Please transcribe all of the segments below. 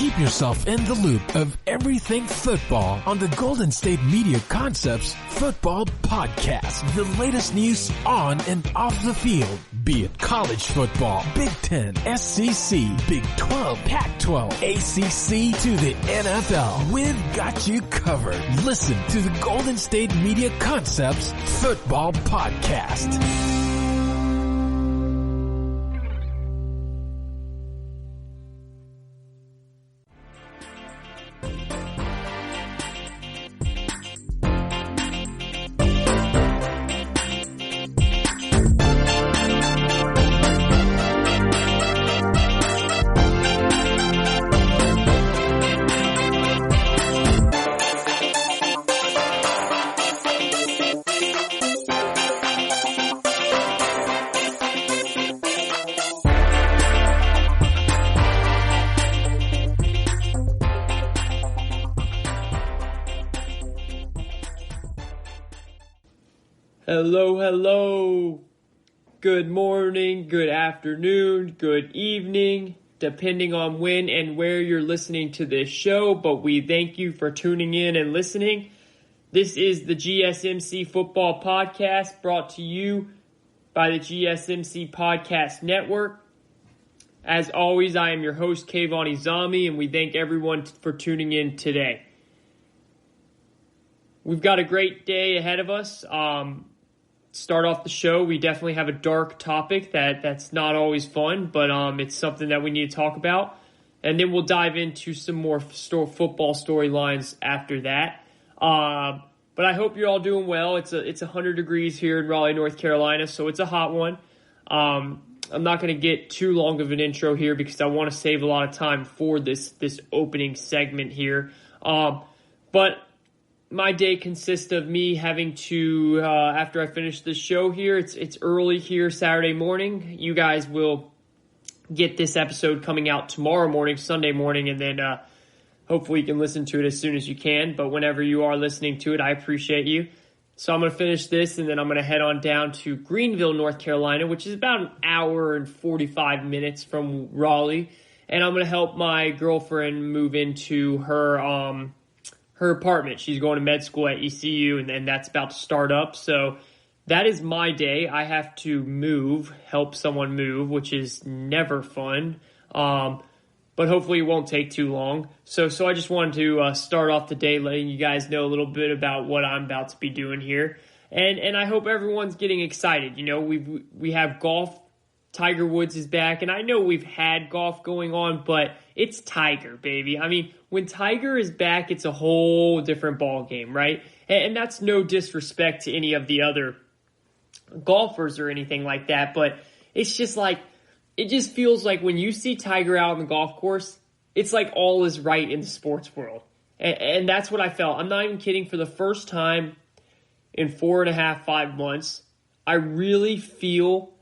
Keep yourself in the loop of everything football on the Golden State Media Concepts Football Podcast. The latest news on and off the field, be it college football, Big Ten, SEC, Big 12, Pac-12, ACC to the NFL. We've got you covered. Listen to the Golden State Media Concepts Football Podcast. Hello. Good morning, good afternoon, good evening, depending on when and where you're listening to this show, but we thank you for tuning in and listening. This is the GSMC Football Podcast, brought to you by the GSMC Podcast Network. As always, I am your host, Kayvon, and we thank everyone for tuning in today. We've got a great day ahead of us. Start off the show, we definitely have a dark topic that's not always fun, but it's something that we need to talk about. And then we'll dive into some more football storylines after that. But I hope you're all doing well. It's 100 degrees here in Raleigh, North Carolina, so it's a hot one. I'm not going to get too long of an intro here because I want to save a lot of time for this opening segment here. But my day consists of me having to, after I finish this show here, it's early here Saturday morning. You guys will get this episode coming out tomorrow morning, Sunday morning, and then hopefully you can listen to it as soon as you can. But whenever you are listening to it, I appreciate you. So I'm going to finish this, and then I'm going to head on down to Greenville, North Carolina, which is about an hour and 45 minutes from Raleigh. And I'm going to help my girlfriend move into her apartment. She's going to med school at ECU, and that's about to start up. So that is my day. I have to help someone move, which is never fun. But hopefully it won't take too long. So I just wanted to start off the day letting you guys know a little bit about what I'm about to be doing here. And I hope everyone's getting excited. You know, we have golf. Tiger Woods is back, and I know we've had golf going on, but it's Tiger, baby. I mean, when Tiger is back, it's a whole different ball game, right? And that's no disrespect to any of the other golfers or anything like that, but it's just like, it just feels like when you see Tiger out on the golf course, it's like all is right in the sports world. And that's what I felt. I'm not even kidding. For the first time in 4.5, 5 months, I really feel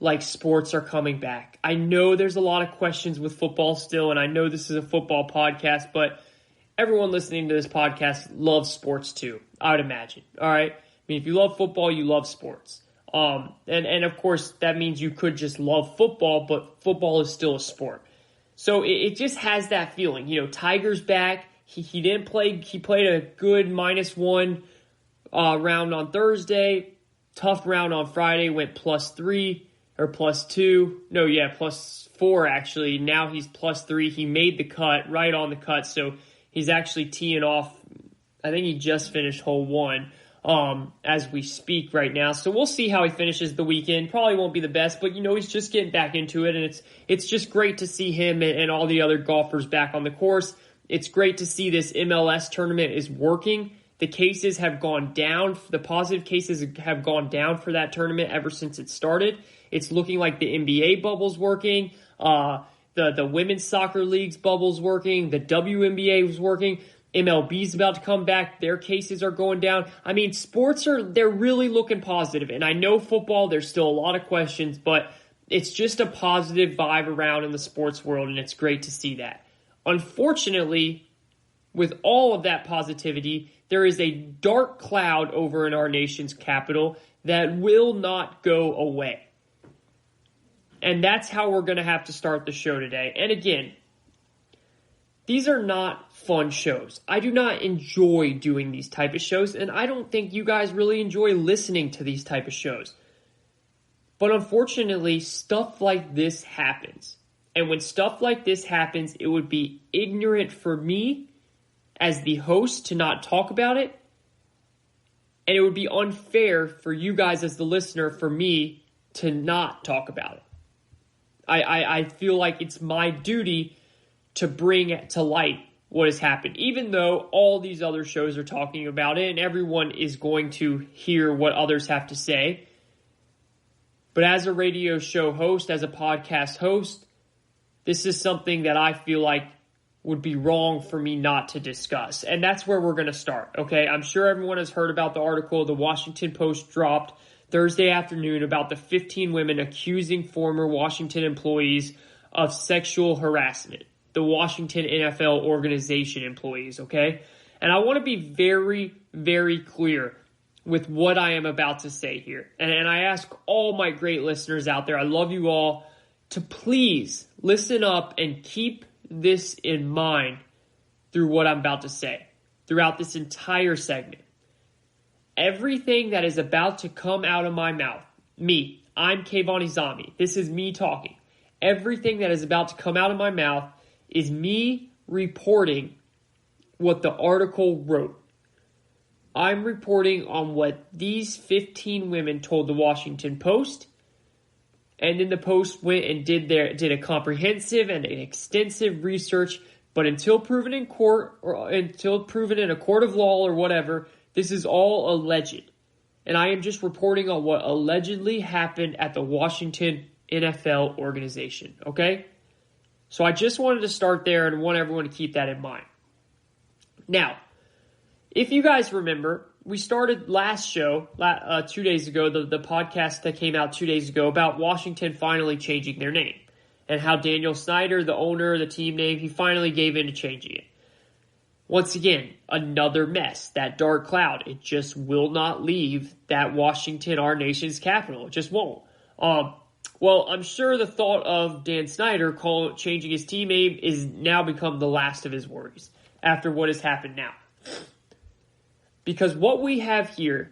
like sports are coming back. I know there's a lot of questions with football still, and I know this is a football podcast, but everyone listening to this podcast loves sports too, I would imagine. All right? I mean, if you love football, you love sports. And of course, that means you could just love football, but football is still a sport. So it just has that feeling. You know, Tiger's back. He didn't play. He played a good -1 round on Thursday. Tough round on Friday. Went +3 or +2. No, yeah, +4 actually. Now he's +3. He made the cut, right on the cut. So he's actually teeing off. I think he just finished hole 1 as we speak right now. So we'll see how he finishes the weekend. Probably won't be the best, but, you know, he's just getting back into it. And it's just great to see him and all the other golfers back on the course. It's great to see this MLS tournament is working. The cases have gone down. The positive cases have gone down for that tournament ever since it started. It's looking like the NBA bubble's working. The women's soccer league's bubble's working. The WNBA was working. MLB's about to come back. Their cases are going down. I mean, they're really looking positive. And I know football, there's still a lot of questions, but it's just a positive vibe around in the sports world, and it's great to see that. Unfortunately, with all of that positivity, there is a dark cloud over in our nation's capital that will not go away. And that's how we're going to have to start the show today. And again, These are not fun shows. I do not enjoy doing these type of shows, and I don't think you guys really enjoy listening to these type of shows. But unfortunately, stuff like this happens. And when stuff like this happens, it would be ignorant for me as the host to not talk about it. And it would be unfair for you guys as the listener for me to not talk about it. I feel like it's my duty to bring to light what has happened, even though all these other shows are talking about it and everyone is going to hear what others have to say. But as a radio show host, as a podcast host, this is something that I feel like would be wrong for me not to discuss. And that's where we're going to start, okay? I'm sure everyone has heard about the article the Washington Post dropped Thursday afternoon about the 15 women accusing former Washington employees of sexual harassment. The Washington NFL organization employees, okay? And I want to be very, very clear with what I am about to say here. And I ask all my great listeners out there, I love you all, to please listen up and keep this in mind through what I'm about to say, throughout this entire segment. Everything that is about to come out of my mouth, I'm Kayvon Izami. This is me talking. Everything that is about to come out of my mouth is me reporting what the article wrote. I'm reporting on what these 15 women told the Washington Post, and then the Post went and did a comprehensive and an extensive research, but until proven in court or until proven in a court of law or whatever, this is all alleged. And I am just reporting on what allegedly happened at the Washington NFL organization, okay? So I just wanted to start there and want everyone to keep that in mind. Now, if you guys remember, we started last show 2 days ago, the podcast that came out 2 days ago about Washington finally changing their name and how Daniel Snyder, the owner of the team name, he finally gave in to changing it. Once again, another mess, that dark cloud. It just will not leave that Washington, our nation's capital. It just won't. Well, I'm sure the thought of Dan Snyder changing his team name is now become the last of his worries after what has happened now. Because what we have here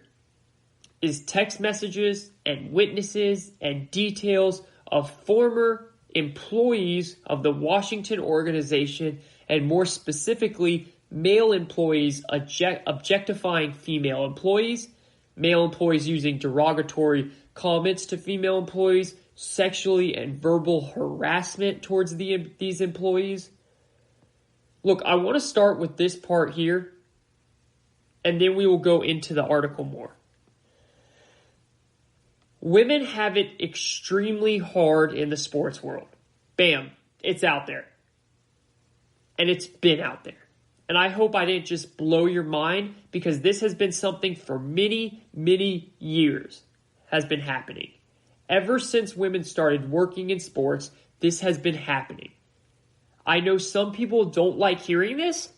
is text messages and witnesses and details of former employees of the Washington organization, and more specifically, male employees objectifying female employees, male employees using derogatory comments to female employees, sexually and verbal harassment towards these employees. Look, I want to start with this part here, and then we will go into the article more. Women have it extremely hard in the sports world. Bam, it's out there. And it's been out there. And I hope I didn't just blow your mind, because this has been something for many, many years has been happening. Ever since women started working in sports, this has been happening. I know some people don't like hearing this,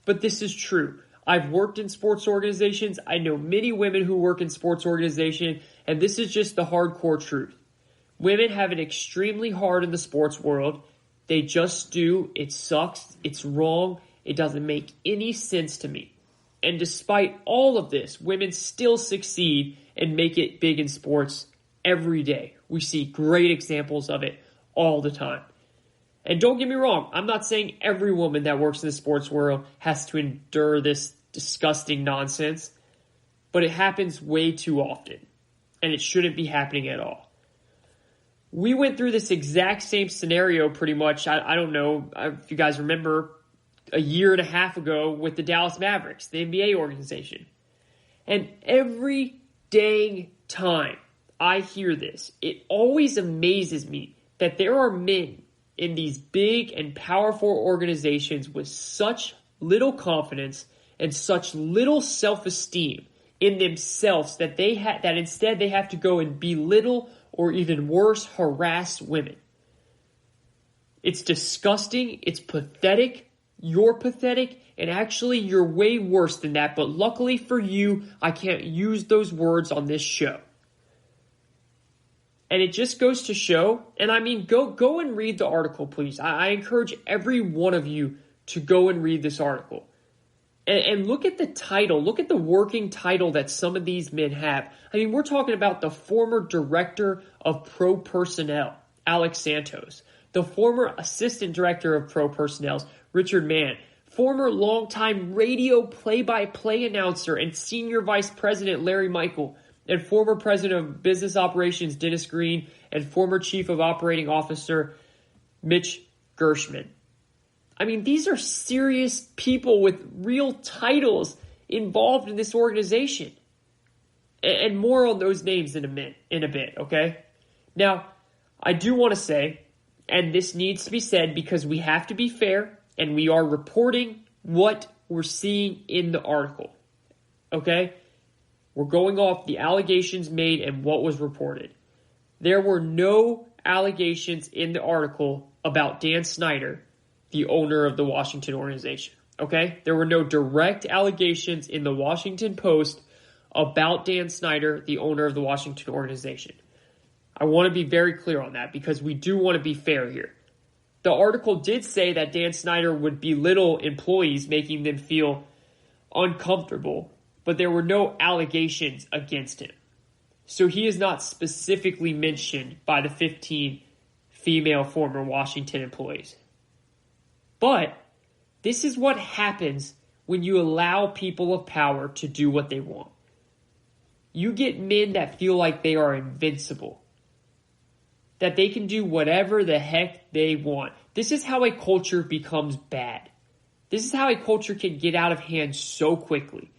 but this is true. I've worked in sports organizations. I know many women who work in sports organizations, and this is just the hardcore truth. Women have it extremely hard in the sports world. They just do. It sucks. It's wrong. It doesn't make any sense to me. And despite all of this, women still succeed and make it big in sports every day. We see great examples of it all the time. And don't get me wrong, I'm not saying every woman that works in the sports world has to endure this disgusting nonsense, but it happens way too often, and it shouldn't be happening at all. We went through this exact same scenario pretty much, I don't know if you guys remember, a year and a half ago with the Dallas Mavericks, the NBA organization. And every dang time I hear this, it always amazes me that there are men in these big and powerful organizations with such little confidence and such little self-esteem in themselves that that instead they have to go and belittle or even worse, harass women. It's disgusting. It's pathetic. You're pathetic. And actually, you're way worse than that. But luckily for you, I can't use those words on this show. And it just goes to show, and I mean, go and read the article, please. I encourage every one of you, to go and read this article. And look at the title. Look at the working title that some of these men have. I mean, we're talking about the former director of pro personnel, Alex Santos. The former assistant director of pro personnel, Richard Mann. Former longtime radio play-by-play announcer and senior vice president, Larry Michael. And former president of business operations, Dennis Green. And former chief of operating officer, Mitch Gershman. I mean, these are serious people with real titles involved in this organization. And more on those names in a bit, okay? Now, I do want to say, and this needs to be said because we have to be fair, and we are reporting what we're seeing in the article, okay? We're going off the allegations made and what was reported. There were no allegations in the article about Dan Snyder, the owner of the Washington organization, okay? There were no direct allegations in the Washington Post about Dan Snyder, the owner of the Washington organization. I want to be very clear on that because we do want to be fair here. The article did say that Dan Snyder would belittle employees, making them feel uncomfortable, but there were no allegations against him. So he is not specifically mentioned by the 15 female former Washington employees. But this is what happens when you allow people of power to do what they want. You get men that feel like they are invincible, that they can do whatever the heck they want. This is how a culture becomes bad. This is how a culture can get out of hand so quickly.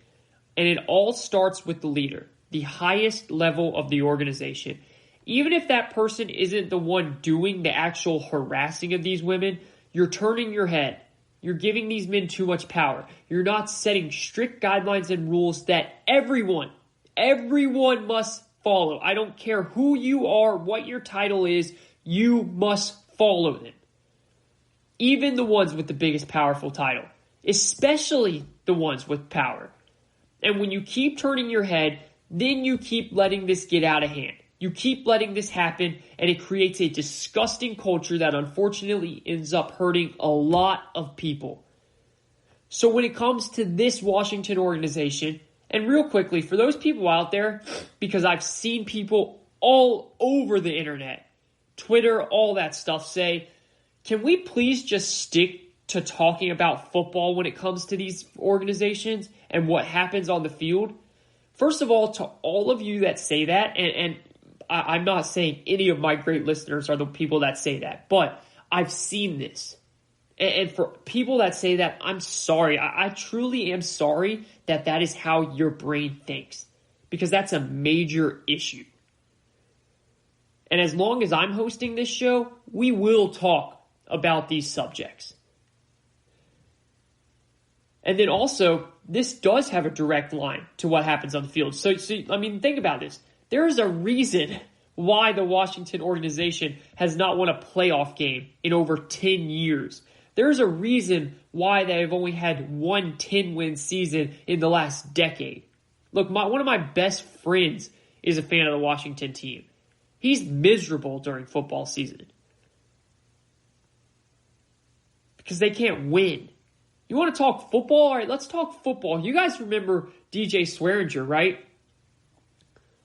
And it all starts with the leader, the highest level of the organization. Even if that person isn't the one doing the actual harassing of these women, you're turning your head. You're giving these men too much power. You're not setting strict guidelines and rules that everyone must follow. I don't care who you are, what your title is, you must follow them. Even the ones with the biggest powerful title, especially the ones with power. And when you keep turning your head, then you keep letting this get out of hand. You keep letting this happen, and it creates a disgusting culture that unfortunately ends up hurting a lot of people. So when it comes to this Washington organization, and real quickly, for those people out there, because I've seen people all over the internet, Twitter, all that stuff, say, can we please just stick to talking about football when it comes to these organizations and what happens on the field? First of all, to all of you that say that, and I'm not saying any of my great listeners are the people that say that, but I've seen this. And for people that say that, I'm sorry. I truly am sorry that that is how your brain thinks, because that's a major issue. And as long as I'm hosting this show, we will talk about these subjects. And then also, this does have a direct line to what happens on the field. So I mean, think about this. There is a reason why the Washington organization has not won a playoff game in over 10 years. There's a reason why they've only had one 10-win season in the last decade. Look, one of my best friends is a fan of the Washington team. He's miserable during football season because they can't win. You want to talk football? All right, let's talk football. You guys remember DJ Swearinger, right?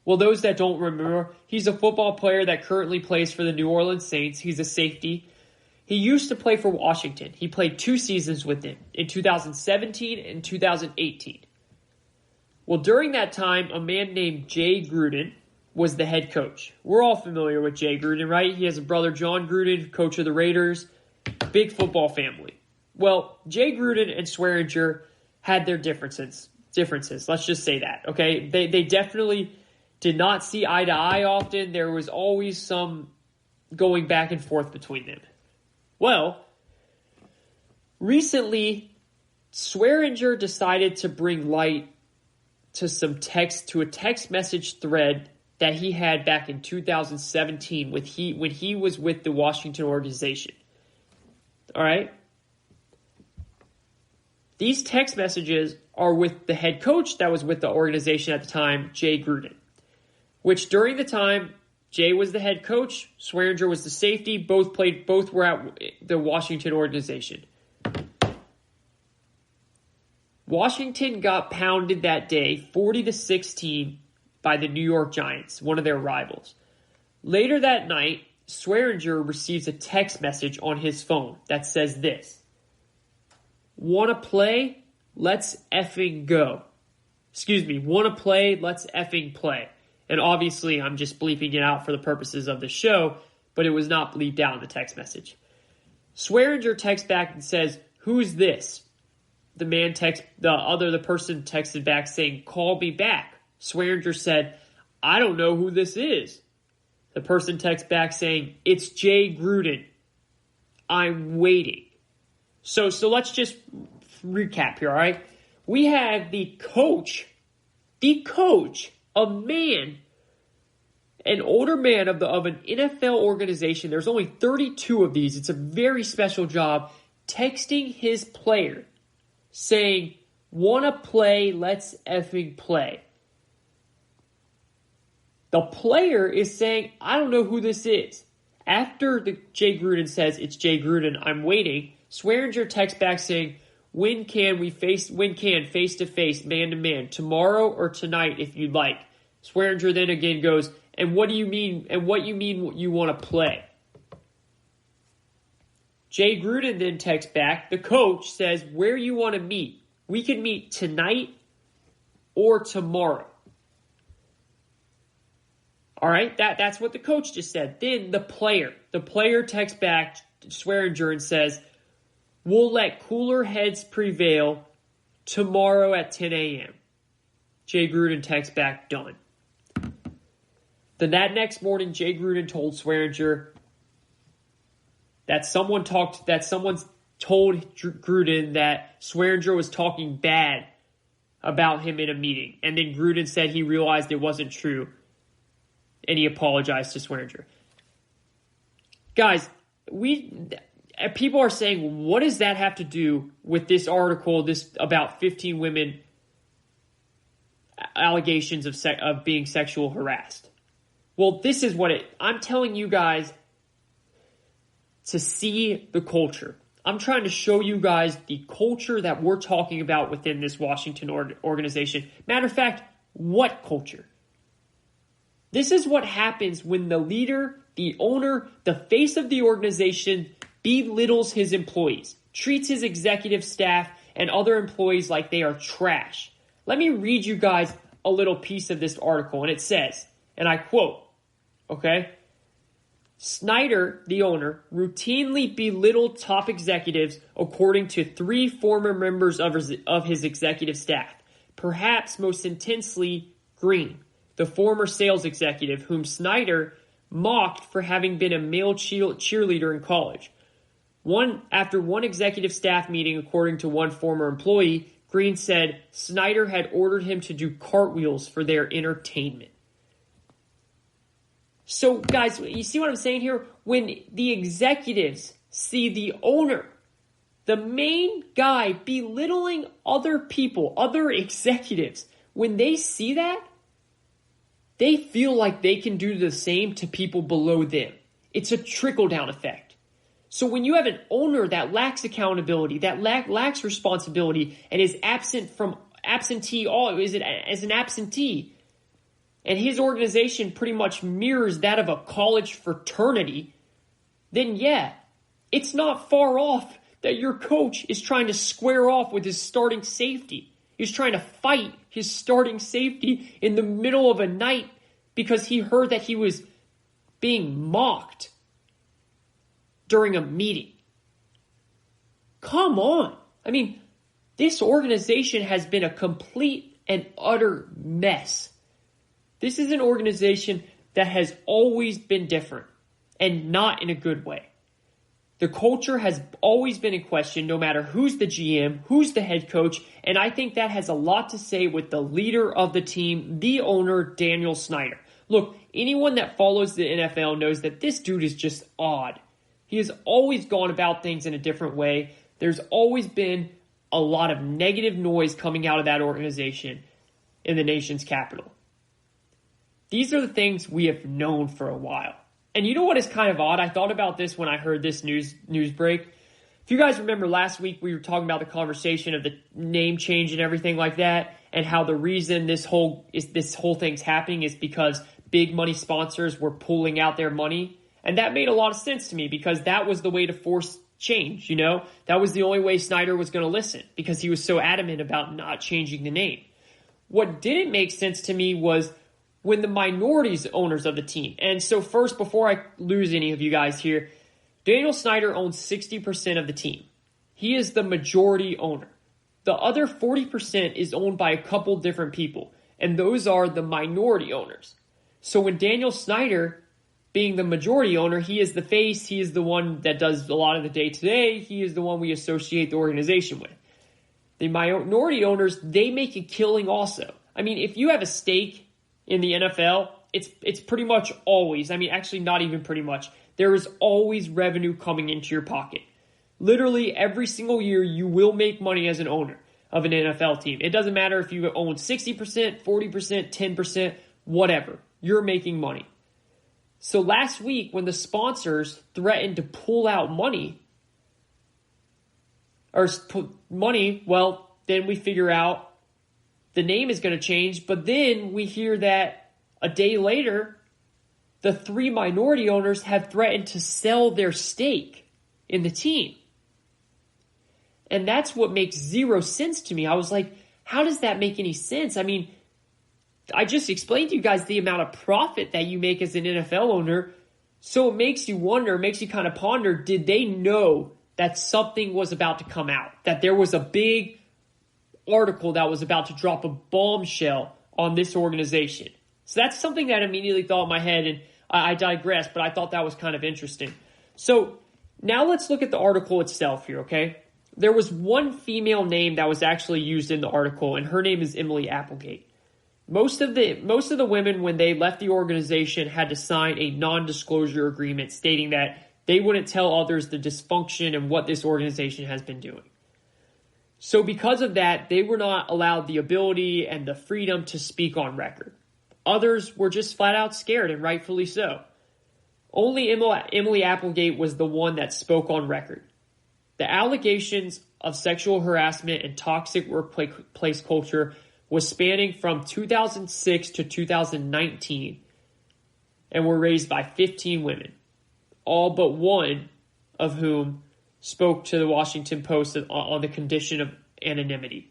Well, those that don't remember, he's a football player that currently plays for the New Orleans Saints. He's a safety. He used to play for Washington. He played 2 seasons with them in 2017 and 2018. Well, during that time, a man named Jay Gruden was the head coach. We're all familiar with Jay Gruden, right? He has a brother, John Gruden, coach of the Raiders. Big football family. Well, Jay Gruden and Swearinger had their differences. Let's just say that, okay? They definitely did not see eye to eye often. There was always some going back and forth between them. Well, recently, Swearinger decided to bring light to a text message thread that he had back in 2017 when he was with the Washington organization. All right? These text messages are with the head coach that was with the organization at the time, Jay Gruden, which during the time, Jay was the head coach, Swearinger was the safety, both were at the Washington organization. Washington got pounded that day 40-16 by the New York Giants, one of their rivals. Later that night, Swearinger receives a text message on his phone that says this: "Wanna play? Let's effing go." Wanna play? Let's effing play. And obviously, I'm just bleeping it out for the purposes of the show, but it was not bleeped out in the text message. Swearinger texts back and says, "Who's this?" The person texted back saying, "Call me back." Swearinger said, "I don't know who this is." The person texts back saying, "It's Jay Gruden. I'm waiting." So let's just recap here, all right? We have the coach, a man, an older man of an NFL organization. There's only 32 of these. It's a very special job, texting his player saying, "Wanna play? Let's effing play." The player is saying, "I don't know who this is." After Jay Gruden says, "It's Jay Gruden, I'm waiting," Swearinger texts back saying, When can face-to-face, man-to-man, tomorrow or tonight if you'd like." Swearinger then again goes, "And what do you mean you want to play?" Jay Gruden then texts back, the coach says, "Where you want to meet? We can meet tonight or tomorrow." All right, that's what the coach just said. Then the player texts back Swearinger and says, "We'll let cooler heads prevail tomorrow at 10 a.m. Jay Gruden texts back, "Done." Then that next morning, Jay Gruden told Swearinger that someone told Gruden that Swearinger was talking bad about him in a meeting. And then Gruden said he realized it wasn't true, and he apologized to Swearinger. Guys, people are saying, what does that have to do with this article, this about 15 women allegations of being sexual harassed? Well, this is I'm telling you guys to see the culture. I'm trying to show you guys the culture that we're talking about within this Washington organization. Matter of fact, what culture? This is what happens when the leader, the owner, the face of the organization belittles his employees, treats his executive staff and other employees like they are trash. Let me read you guys a little piece of this article, and it says, and I quote, okay, "Snyder, the owner, routinely belittled top executives according to 3 former members of his executive staff, perhaps most intensely Green, the former sales executive whom Snyder mocked for having been a male cheerleader in college. After one executive staff meeting, according to one former employee, Green said Snyder had ordered him to do cartwheels for their entertainment." So, guys, you see what I'm saying here? When the executives see the owner, the main guy, belittling other people, other executives, when they see that, they feel like they can do the same to people below them. It's a trickle-down effect. So when you have an owner that lacks accountability, that lacks responsibility, and is as an absentee, and his organization pretty much mirrors that of a college fraternity, then yeah, it's not far off that your coach is trying to square off with his starting safety. He's trying to fight his starting safety in the middle of a night because he heard that he was being mocked during a meeting. Come on. I mean, this organization has been a complete and utter mess. This is an organization that has always been different, and not in a good way. The culture has always been in question, no matter who's the GM, who's the head coach, and I think that has a lot to say with the leader of the team, the owner, Daniel Snyder. Look, anyone that follows the NFL knows that this dude is just odd. He has always gone about things in a different way. There's always been a lot of negative noise coming out of that organization in the nation's capital. These are the things we have known for a while. And you know what is kind of odd? I thought about this when I heard this news break. If you guys remember last week, we were talking about the conversation of the name change and everything like that, and how the reason this whole thing's happening is because big money sponsors were pulling out their money. And that made a lot of sense to me because that was the way to force change, you know? That was the only way Snyder was going to listen because he was so adamant about not changing the name. What didn't make sense to me was when the minorities owners of the team. And so first, before I lose any of you guys here, Daniel Snyder owns 60% of the team. He is the majority owner. The other 40% is owned by a couple different people, and those are the minority owners. So when Daniel Snyder, being the majority owner, he is the face, he is the one that does a lot of the day-to-day, he is the one we associate the organization with. The minority owners, they make a killing also. I mean, if you have a stake in the NFL, it's pretty much always, I mean, actually not even pretty much, there is always revenue coming into your pocket. Literally every single year you will make money as an owner of an NFL team. It doesn't matter if you own 60%, 40%, 10%, whatever. You're making money. So last week when the sponsors threatened to pull out money, well, then we figure out the name is going to change, but then we hear that a day later, the 3 minority owners have threatened to sell their stake in the team. And that's what makes zero sense to me. I was like, how does that make any sense? I mean, I just explained to you guys the amount of profit that you make as an NFL owner. So it makes you wonder, makes you kind of ponder, did they know that something was about to come out? That there was a big article that was about to drop a bombshell on this organization? So that's something that immediately thought in my head, and I digress, but I thought that was kind of interesting. So now let's look at the article itself here, okay? There was one female name that was actually used in the article, and her name is Emily Applegate. Most of the women, when they left the organization, had to sign a non-disclosure agreement stating that they wouldn't tell others the dysfunction and what this organization has been doing. So because of that, they were not allowed the ability and the freedom to speak on record. Others were just flat out scared, and rightfully so. Only Emily Applegate was the one that spoke on record. The allegations of sexual harassment and toxic workplace culture was spanning from 2006 to 2019 and were raised by 15 women, all but one of whom spoke to the Washington Post on the condition of anonymity.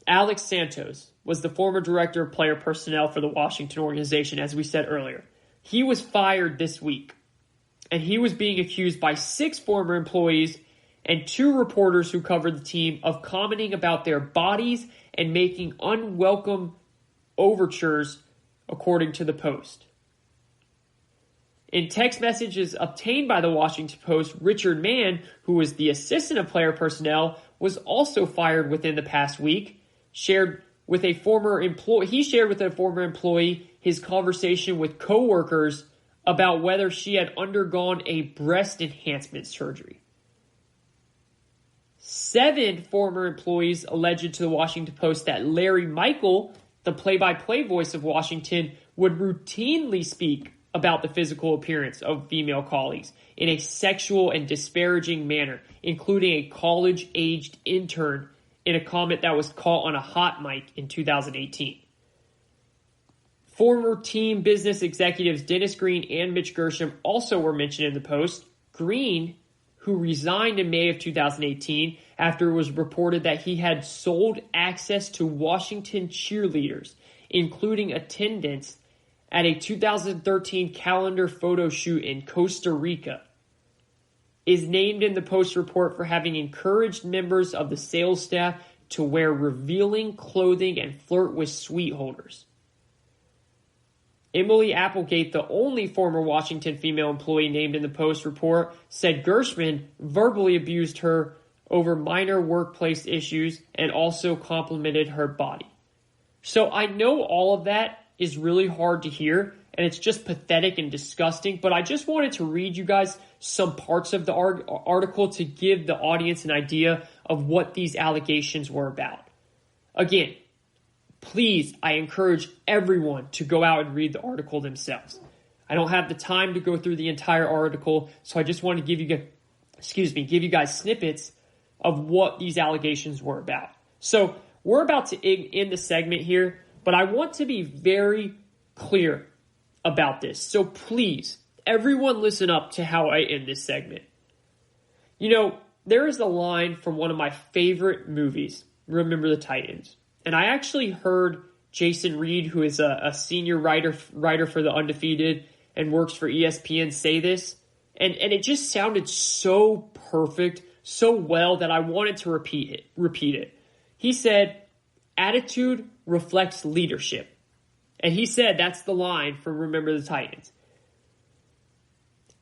Alex Santos was the former director of player personnel for the Washington organization, as we said earlier. He was fired this week, and he was being accused by 6 former employees and 2 reporters who covered the team of commenting about their bodies and making unwelcome overtures, according to the Post. In text messages obtained by the Washington Post, Richard Mann, who was the assistant of player personnel, was also fired within the past week. He shared with a former employee his conversation with coworkers about whether she had undergone a breast enhancement surgery. 7 former employees alleged to the Washington Post that Larry Michael, the play-by-play voice of Washington, would routinely speak about the physical appearance of female colleagues in a sexual and disparaging manner, including a college-aged intern in a comment that was caught on a hot mic in 2018. Former team business executives Dennis Green and Mitch Gershom also were mentioned in the Post. Green, who resigned in May of 2018 after it was reported that he had sold access to Washington cheerleaders, including attendance at a 2013 calendar photo shoot in Costa Rica, is named in the Post report for having encouraged members of the sales staff to wear revealing clothing and flirt with suite holders. Emily Applegate, the only former Washington female employee named in the Post report, said Gershman verbally abused her over minor workplace issues and also complimented her body. So I know all of that is really hard to hear, and it's just pathetic and disgusting, but I just wanted to read you guys some parts of the article to give the audience an idea of what these allegations were about. Again, please, I encourage everyone to go out and read the article themselves. I don't have the time to go through the entire article, so I just want to give you give you guys snippets of what these allegations were about. So we're about to end the segment here, but I want to be very clear about this. So please, everyone listen up to how I end this segment. You know, there is a line from one of my favorite movies, Remember the Titans. And I actually heard Jason Reed, who is a senior writer for The Undefeated and works for ESPN, say this. And it just sounded so perfect, so well that I wanted to repeat it. He said, attitude reflects leadership. And he said that's the line from Remember the Titans.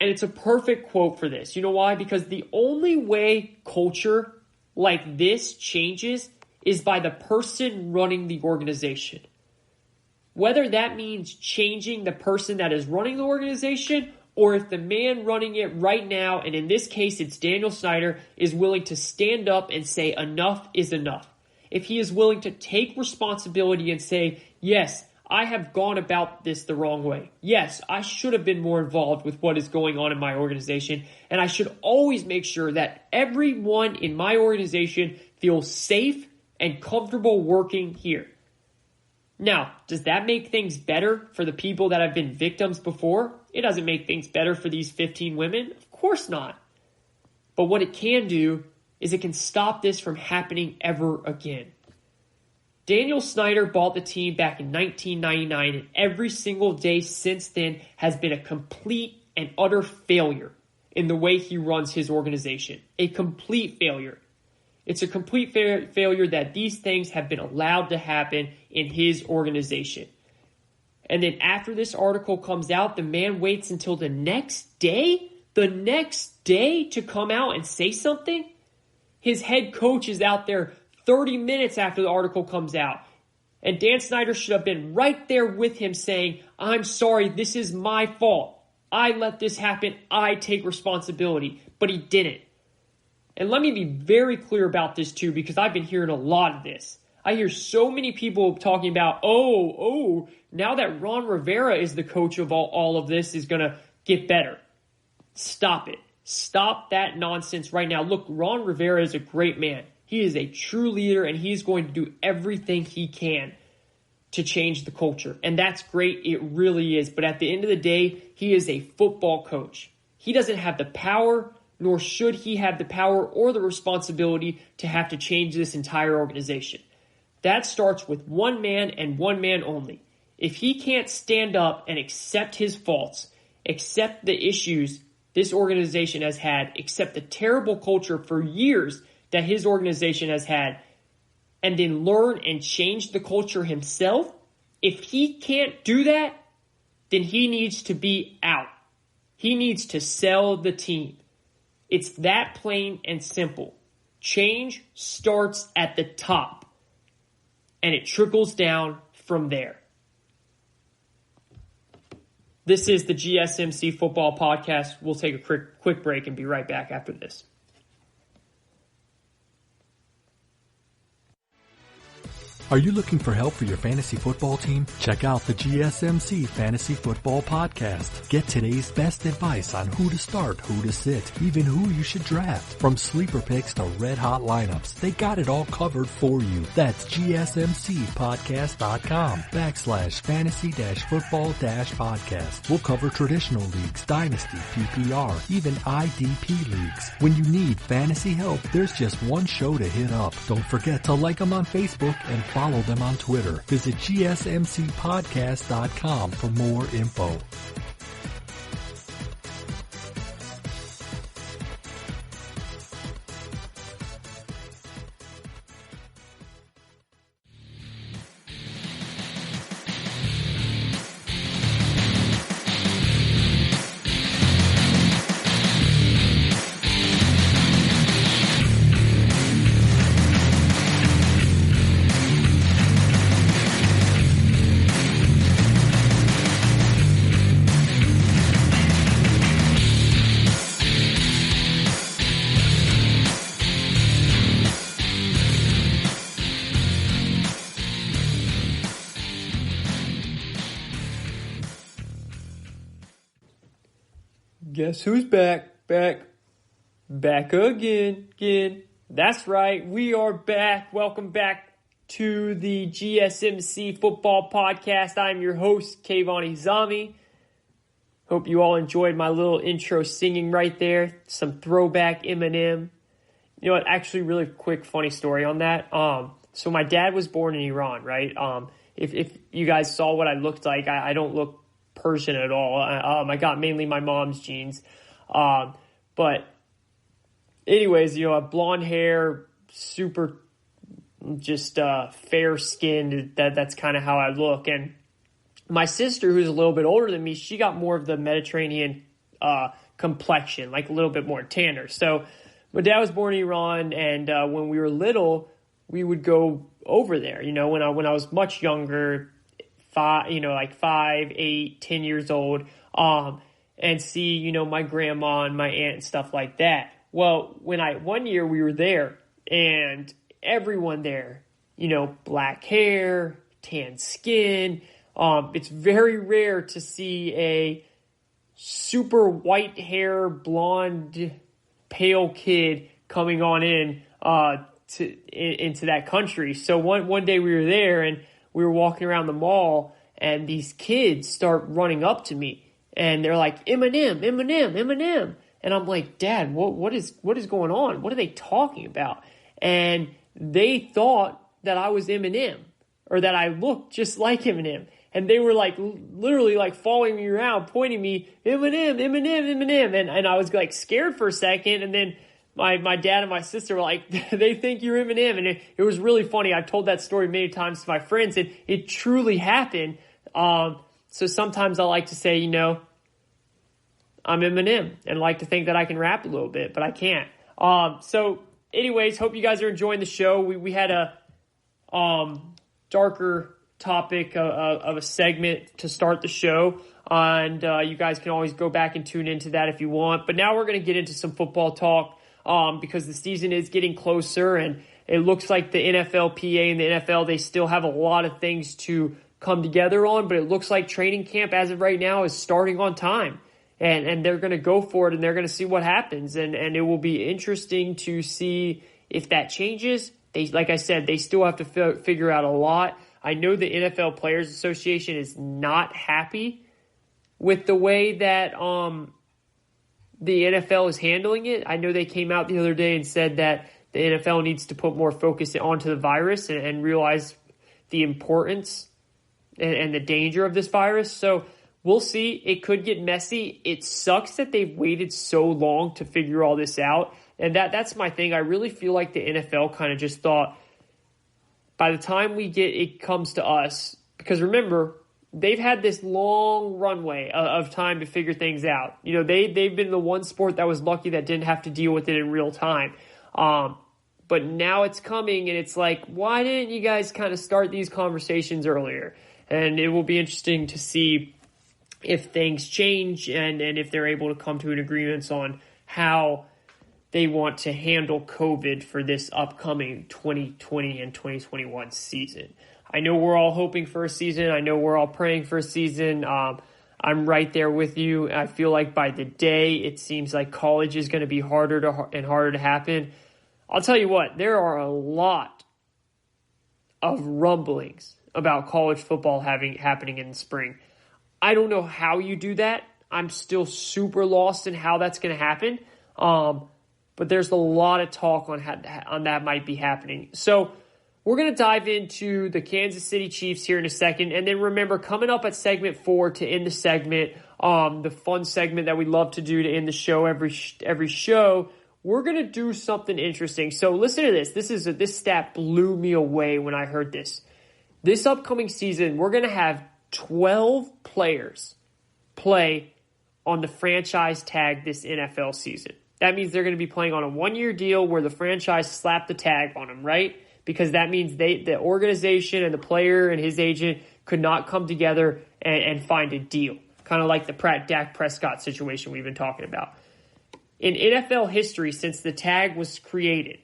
And it's a perfect quote for this. You know why? Because the only way culture like this changes is by the person running the organization. Whether that means changing the person that is running the organization, or if the man running it right now, and in this case it's Daniel Snyder, is willing to stand up and say enough is enough. If he is willing to take responsibility and say, yes, I have gone about this the wrong way. Yes, I should have been more involved with what is going on in my organization, and I should always make sure that everyone in my organization feels safe and comfortable working here. Now, does that make things better for the people that have been victims before? It doesn't make things better for these 15 women. Of course not. But what it can do is it can stop this from happening ever again. Daniel Snyder bought the team back in 1999, and every single day since then has been a complete and utter failure in the way he runs his organization. A complete failure. It's a complete failure that these things have been allowed to happen in his organization. And then after this article comes out, the man waits until the next day to come out and say something? His head coach is out there 30 minutes after the article comes out. And Dan Snyder should have been right there with him saying, I'm sorry, this is my fault. I let this happen. I take responsibility. But he didn't. And let me be very clear about this too, because I've been hearing a lot of this. I hear so many people talking about, now that Ron Rivera is the coach of all of this is going to get better. Stop it. Stop that nonsense right now. Look, Ron Rivera is a great man. He is a true leader, and he's going to do everything he can to change the culture. And that's great. It really is. But at the end of the day, he is a football coach. He doesn't have the power, nor should he have the power or the responsibility to have to change this entire organization. That starts with one man and one man only. If he can't stand up and accept his faults, accept the issues this organization has had, accept the terrible culture for years that his organization has had, and then learn and change the culture himself, if he can't do that, then he needs to be out. He needs to sell the team. It's that plain and simple. Change starts at the top, and it trickles down from there. This is the GSMC Football Podcast. We'll take a quick break and be right back after this. Are you looking for help for your fantasy football team? Check out the GSMC Fantasy Football Podcast. Get today's best advice on who to start, who to sit, even who you should draft. From sleeper picks to red hot lineups, they got it all covered for you. That's GSMCpodcast.com/fantasy-football-podcast. We'll cover traditional leagues, Dynasty, PPR, even IDP leagues. When you need fantasy help, there's just one show to hit up. Don't forget to like them on Facebook and follow them on Twitter. Visit GSMCpodcast.com for more info. Guess who's back? Back again. That's right, we are back. Welcome back to the GSMC Football Podcast. I'm your host, Kayvon Izami. Hope you all enjoyed my little intro singing right there. Some throwback Eminem. You know what, actually really quick funny story on that. So my dad was born in Iran, right? If you guys saw what I looked like, I don't look Persian at all. I got mainly my mom's genes. But anyways, you know, I have blonde hair, super just fair skinned. That's kind of how I look. And my sister, who's a little bit older than me, she got more of the Mediterranean complexion, like a little bit more tanner. So my dad was born in Iran, and when we were little, we would go over there. You know, when I was much younger, 5, 8, 10 years old, and see, you know, my grandma and my aunt and stuff like that. Well, one year we were there, and everyone there, you know, black hair, tan skin. It's very rare to see a super white hair, blonde, pale kid coming on into that country. So one day we were there, and we were walking around the mall, and these kids start running up to me, and they're like, Eminem. And I'm like, Dad, what is going on? What are they talking about? And they thought that I was Eminem, or that I looked just like Eminem. And they were like, literally like following me around, pointing me, Eminem. And I was like scared for a second. And then my dad and my sister were like, they think you're Eminem. And it was really funny. I've told that story many times to my friends, and it truly happened. So sometimes I like to say, you know, I'm Eminem, and like to think that I can rap a little bit, but I can't. So anyways, hope you guys are enjoying the show. We had a darker topic of a segment to start the show, and you guys can always go back and tune into that if you want. But now we're going to get into some football talk, because the season is getting closer, and it looks like the NFLPA and the NFL, they still have a lot of things to come together on, but it looks like training camp as of right now is starting on time. And they're going to go for it, and they're going to see what happens. And it will be interesting to see if that changes. Like I said, they still have to figure out a lot. I know the NFL Players Association is not happy with the way that the NFL is handling it. I know they came out the other day and said that the NFL needs to put more focus onto the virus and realize the importance and the danger of this virus. So we'll see. It could get messy. It sucks that they've waited so long to figure all this out. And that's my thing. I really feel like the NFL kind of just thought, by the time it comes to us, because remember, they've had this long runway of time to figure things out. You know, they've been the one sport that was lucky that didn't have to deal with it in real time. But now it's coming, and it's like, why didn't you guys kind of start these conversations earlier? And it will be interesting to see if things change and if they're able to come to an agreement on how they want to handle COVID for this upcoming 2020 and 2021 season. I know we're all hoping for a season. I know we're all praying for a season. I'm right there with you. I feel like by the day, it seems like college is going to be harder and harder to happen. I'll tell you what, there are a lot of rumblings about college football happening in the spring. I don't know how you do that. I'm still super lost in how that's going to happen. But there's a lot of talk on that might be happening. So we're going to dive into the Kansas City Chiefs here in a second. And then remember, coming up at segment 4 to end the segment, the fun segment that we love to do to end the show every show, we're going to do something interesting. So listen to this. This stat blew me away when I heard this. This upcoming season, we're going to have 12 players play on the franchise tag this NFL season. That means they're going to be playing on a 1-year deal where the franchise slapped the tag on them, right? Because that means the organization and the player and his agent could not come together and find a deal. Kind of like the Dak Prescott situation we've been talking about. In NFL history, since the tag was created,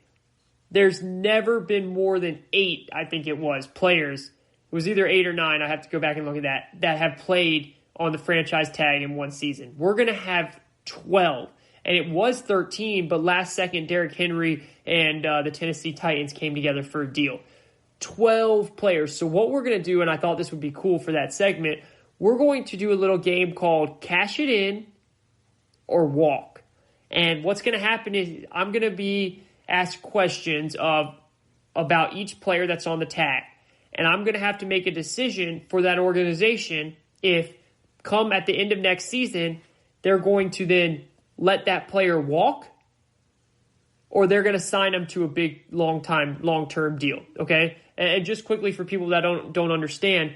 there's never been more than 8, I think it was, players. It was either 8 or 9, I have to go back and look at that have played on the franchise tag in one season. We're going to have 12. And it was 13, but last second, Derrick Henry and the Tennessee Titans came together for a deal. 12 players. So what we're going to do, and I thought this would be cool for that segment, we're going to do a little game called Cash It In or Walk. And what's going to happen is I'm going to be asked questions about each player that's on the tag. And I'm going to have to make a decision for that organization if, come at the end of next season, they're going to then let that player walk or they're going to sign them to a big, long-term deal, okay? And just quickly for people that don't understand,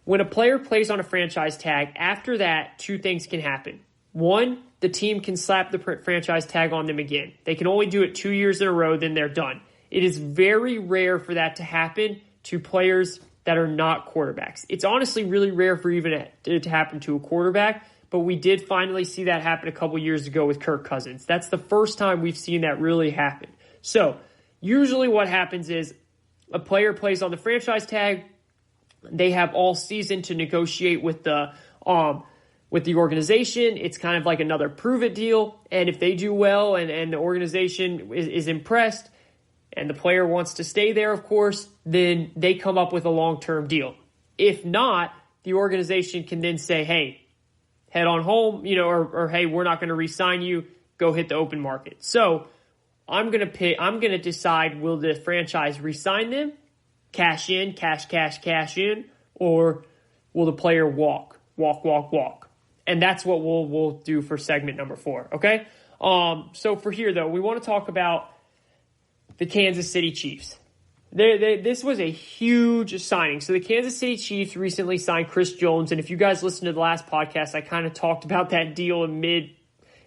when a player plays on a franchise tag, after that, two things can happen. One, the team can slap the franchise tag on them again. They can only do it 2 years in a row, then they're done. It is very rare for that to happen to players that are not quarterbacks. It's honestly really rare for even it to happen to a quarterback, but we did finally see that happen a couple years ago with Kirk Cousins. That's the first time we've seen that really happen. So usually what happens is a player plays on the franchise tag. They have all season to negotiate with the organization. It's kind of like another prove it deal. And if they do well and the organization is impressed and the player wants to stay there, of course, then they come up with a long-term deal. If not, the organization can then say, hey, head on home, or hey, we're not going to re-sign you. Go hit the open market. So I'm going to decide, will the franchise re-sign them, cash in, cash in, or will the player walk. And that's what we'll do for segment number 4, okay? So for here, though, we want to talk about the Kansas City Chiefs. This was a huge signing. So the Kansas City Chiefs recently signed Chris Jones, and if you guys listened to the last podcast, I kind of talked about that deal in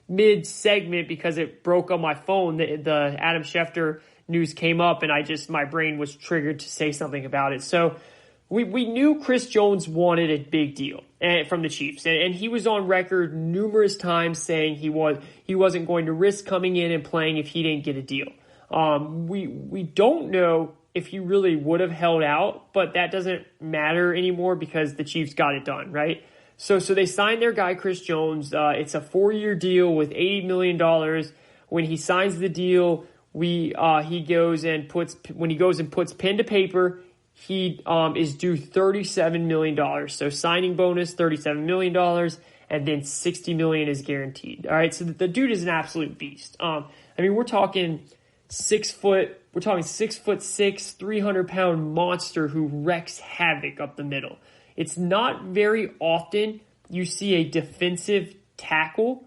mid-segment because it broke on my phone. The Adam Schefter news came up, and my brain was triggered to say something about it. So we knew Chris Jones wanted a big deal from the Chiefs, and he was on record numerous times saying he wasn't going to risk coming in and playing if he didn't get a deal. We don't know if he really would have held out, but that doesn't matter anymore because the Chiefs got it done, right? So they signed their guy, Chris Jones. It's a 4-year deal with $80 million. When he signs the deal, when he goes and puts pen to paper, he is due $37 million. So signing bonus, $37 million, and then $60 million is guaranteed. All right, so the dude is an absolute beast. We're talking 6'6", 300-pound monster who wrecks havoc up the middle. It's not very often you see a defensive tackle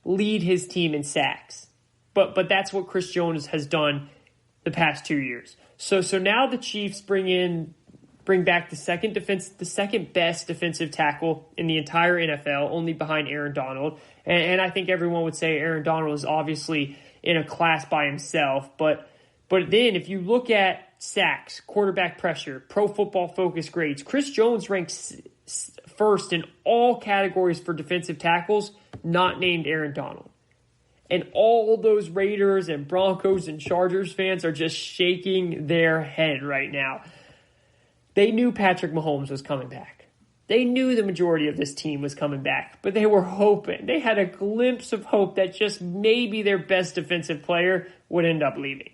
lead his team in sacks. But that's what Chris Jones has done the past 2 years. So now the Chiefs bring back the second best defensive tackle in the entire NFL, only behind Aaron Donald. And I think everyone would say Aaron Donald is obviously in a class by himself. But then if you look at sacks, quarterback pressure, Pro Football Focus grades, Chris Jones ranks first in all categories for defensive tackles, not named Aaron Donald. And all those Raiders and Broncos and Chargers fans are just shaking their head right now. They knew Patrick Mahomes was coming back. They knew the majority of this team was coming back, but they were hoping. They had a glimpse of hope that just maybe their best defensive player would end up leaving.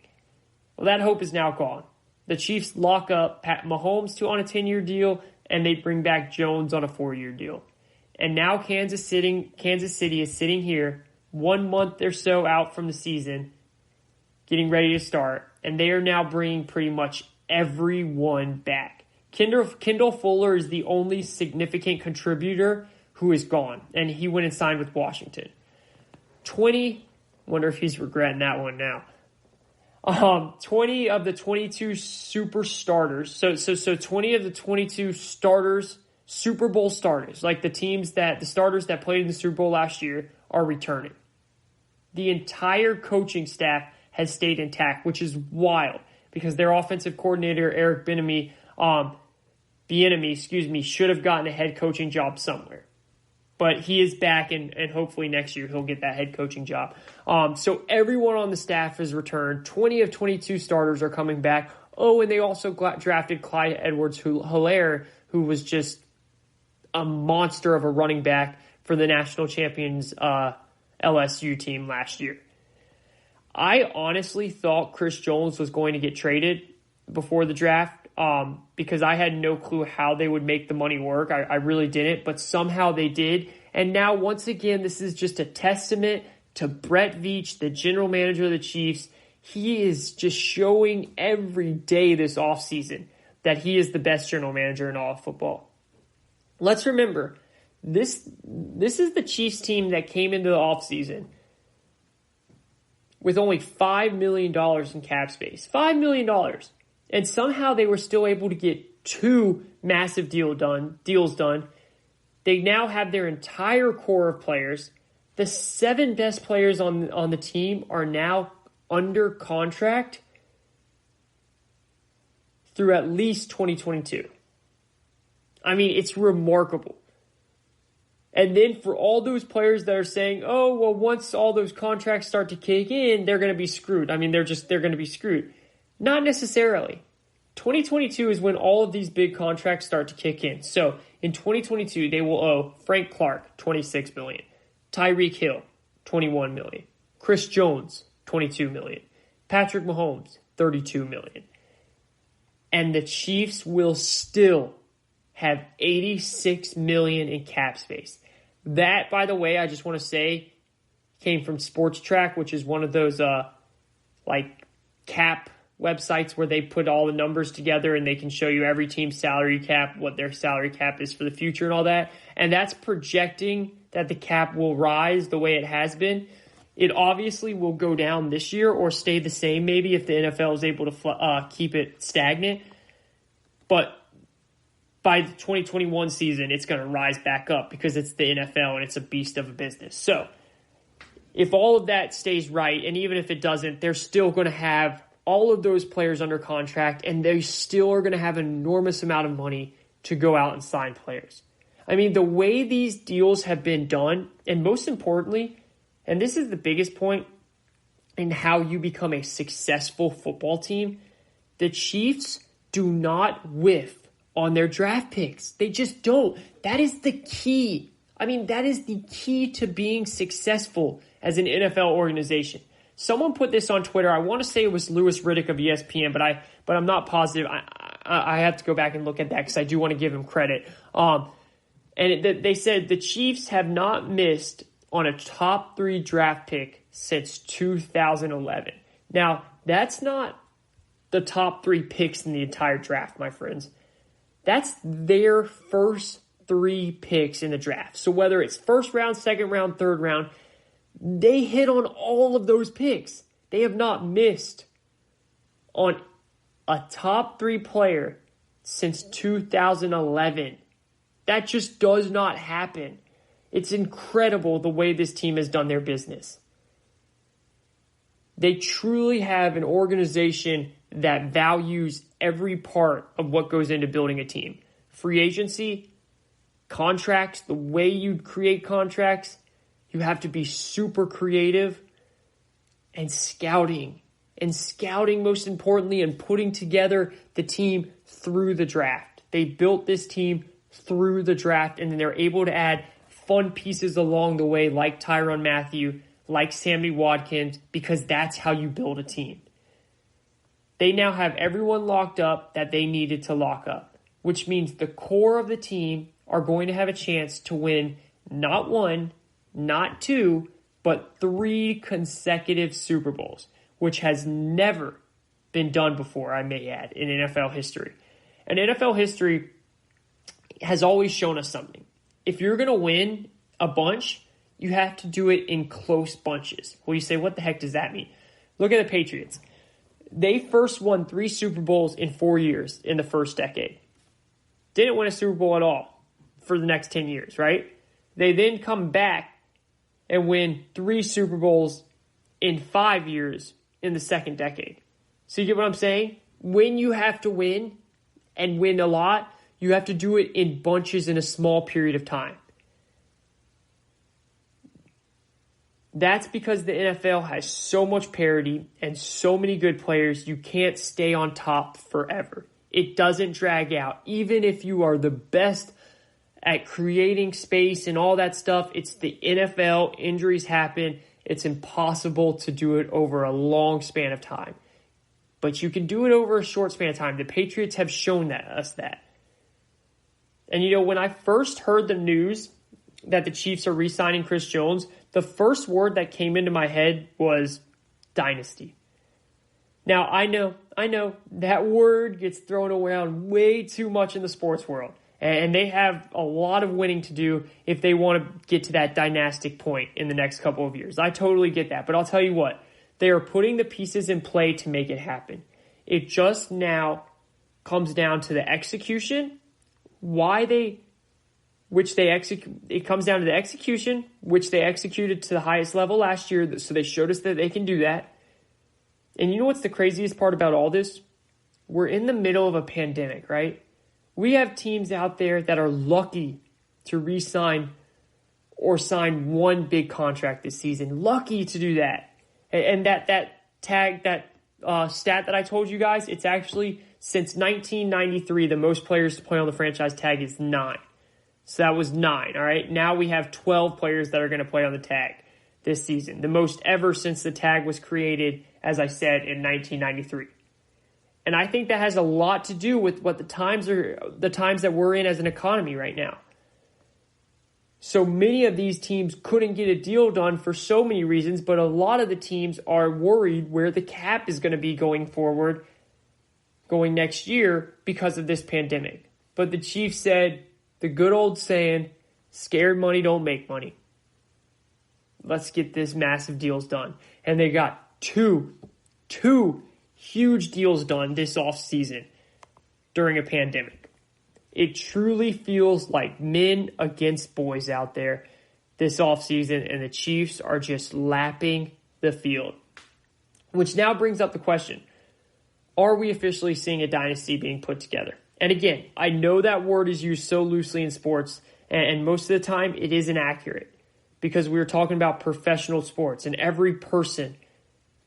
Well, that hope is now gone. The Chiefs lock up Pat Mahomes on a 10-year deal, and they bring back Jones on a 4-year deal. And now Kansas City is sitting here 1 month or so out from the season, getting ready to start, and they are now bringing pretty much everyone back. Kendall Fuller is the only significant contributor who is gone, and he went and signed with Washington. Wonder if he's regretting that one now. 20 of the 22 super starters, so 20 of the 22 starters, Super Bowl starters, like the starters that played in the Super Bowl last year, are returning. The entire coaching staff has stayed intact, which is wild because their offensive coordinator, Eric Bieniemy, should have gotten a head coaching job somewhere. But he is back, and hopefully next year he'll get that head coaching job. So everyone on the staff has returned. 20 of 22 starters are coming back. Oh, and they also drafted Clyde Edwards-Helaire, who was just a monster of a running back for the national champions LSU team last year. I honestly thought Chris Jones was going to get traded before the draft because I had no clue how they would make the money work. I really didn't, but somehow they did. And now, once again, this is just a testament to Brett Veach, the general manager of the Chiefs. He is just showing every day this offseason that he is the best general manager in all of football. Let's remember, this is the Chiefs team that came into the offseason with only $5 million in cap space. $5 million. And somehow they were still able to get 2 massive deals done. They now have their entire core of players. The 7 best players on the team are now under contract through at least 2022. I mean, it's remarkable. And then for all those players that are saying, oh, well, once all those contracts start to kick in, they're going to be screwed. I mean, they're going to be screwed. Not necessarily. 2022 is when all of these big contracts start to kick in. So in 2022, they will owe Frank Clark $26 million, Tyreek Hill $21 million, Chris Jones $22 million, Patrick Mahomes $32 million. And the Chiefs will still have $86 million in cap space. That, by the way, I just want to say, came from Sports Track, which is one of those cap websites where they put all the numbers together and they can show you every team's salary cap, what their salary cap is for the future and all that. And that's projecting that the cap will rise the way it has been. It obviously will go down this year or stay the same maybe if the NFL is able to keep it stagnant. But by the 2021 season, it's going to rise back up because it's the NFL and it's a beast of a business. So if all of that stays right, and even if it doesn't, they're still going to have all of those players under contract, and they still are going to have an enormous amount of money to go out and sign players. I mean, the way these deals have been done, and most importantly, and this is the biggest point in how you become a successful football team, the Chiefs do not whiff on their draft picks. They just don't. That is the key. I mean, that is the key to being successful as an NFL organization. Someone put this on Twitter. I want to say it was Louis Riddick of ESPN, but I'm not positive. I have to go back and look at that because I do want to give him credit. They said the Chiefs have not missed on a top 3 draft pick since 2011. Now, that's not the top 3 picks in the entire draft, my friends. That's their first 3 picks in the draft. So whether it's first round, second round, third round, they hit on all of those picks. They have not missed on a top 3 player since 2011. That just does not happen. It's incredible the way this team has done their business. They truly have an organization that values every part of what goes into building a team. Free agency, contracts, the way you create contracts, you have to be super creative, and scouting. And scouting, most importantly, and putting together the team through the draft. They built this team through the draft, and then they're able to add fun pieces along the way like Tyrann Mathieu, like Sammy Watkins, because that's how you build a team. They now have everyone locked up that they needed to lock up, which means the core of the team are going to have a chance to win not 1, not 2, but 3 consecutive Super Bowls, which has never been done before, I may add, in NFL history. And NFL history has always shown us something. If you're going to win a bunch, you have to do it in close bunches. Well, you say, what the heck does that mean? Look at the Patriots. They first won 3 Super Bowls in 4 years in the first decade. Didn't win a Super Bowl at all for the next 10 years, right? They then come back and win 3 Super Bowls in 5 years in the second decade. So you get what I'm saying? When you have to win and win a lot, you have to do it in bunches in a small period of time. That's because the NFL has so much parity and so many good players, you can't stay on top forever. It doesn't drag out. Even if you are the best at creating space and all that stuff. It's the NFL. Injuries happen. It's impossible to do it over a long span of time. But you can do it over a short span of time. The Patriots have shown us that. And, when I first heard the news that the Chiefs are re-signing Chris Jones, the first word that came into my head was Dynasty. Now, I know that word gets thrown around way too much in the sports world. And they have a lot of winning to do if they want to get to that dynastic point in the next couple of years. I totally get that. But I'll tell you what, they are putting the pieces in play to make it happen. It just now comes down to the execution, it comes down to the execution, which they executed to the highest level last year. So they showed us that they can do that. And you know what's the craziest part about all this? We're in the middle of a pandemic, right? We have teams out there that are lucky to re-sign or sign one big contract this season. Lucky to do that. And that stat that I told you guys, it's actually since 1993, the most players to play on the franchise tag is 9. So that was 9, all right? Now we have 12 players that are going to play on the tag this season. The most ever since the tag was created, as I said, in 1993. And I think that has a lot to do with what the times that we're in as an economy right now. So many of these teams couldn't get a deal done for so many reasons, but a lot of the teams are worried where the cap is going to be going next year because of this pandemic. But the Chiefs said the good old saying, scared money don't make money. Let's get this massive deals done. And they got two huge deals done this offseason during a pandemic. It truly feels like men against boys out there this offseason, and the Chiefs are just lapping the field. Which now brings up the question, are we officially seeing a dynasty being put together? And again, I know that word is used so loosely in sports, and most of the time it isn't accurate because we were talking about professional sports, and every person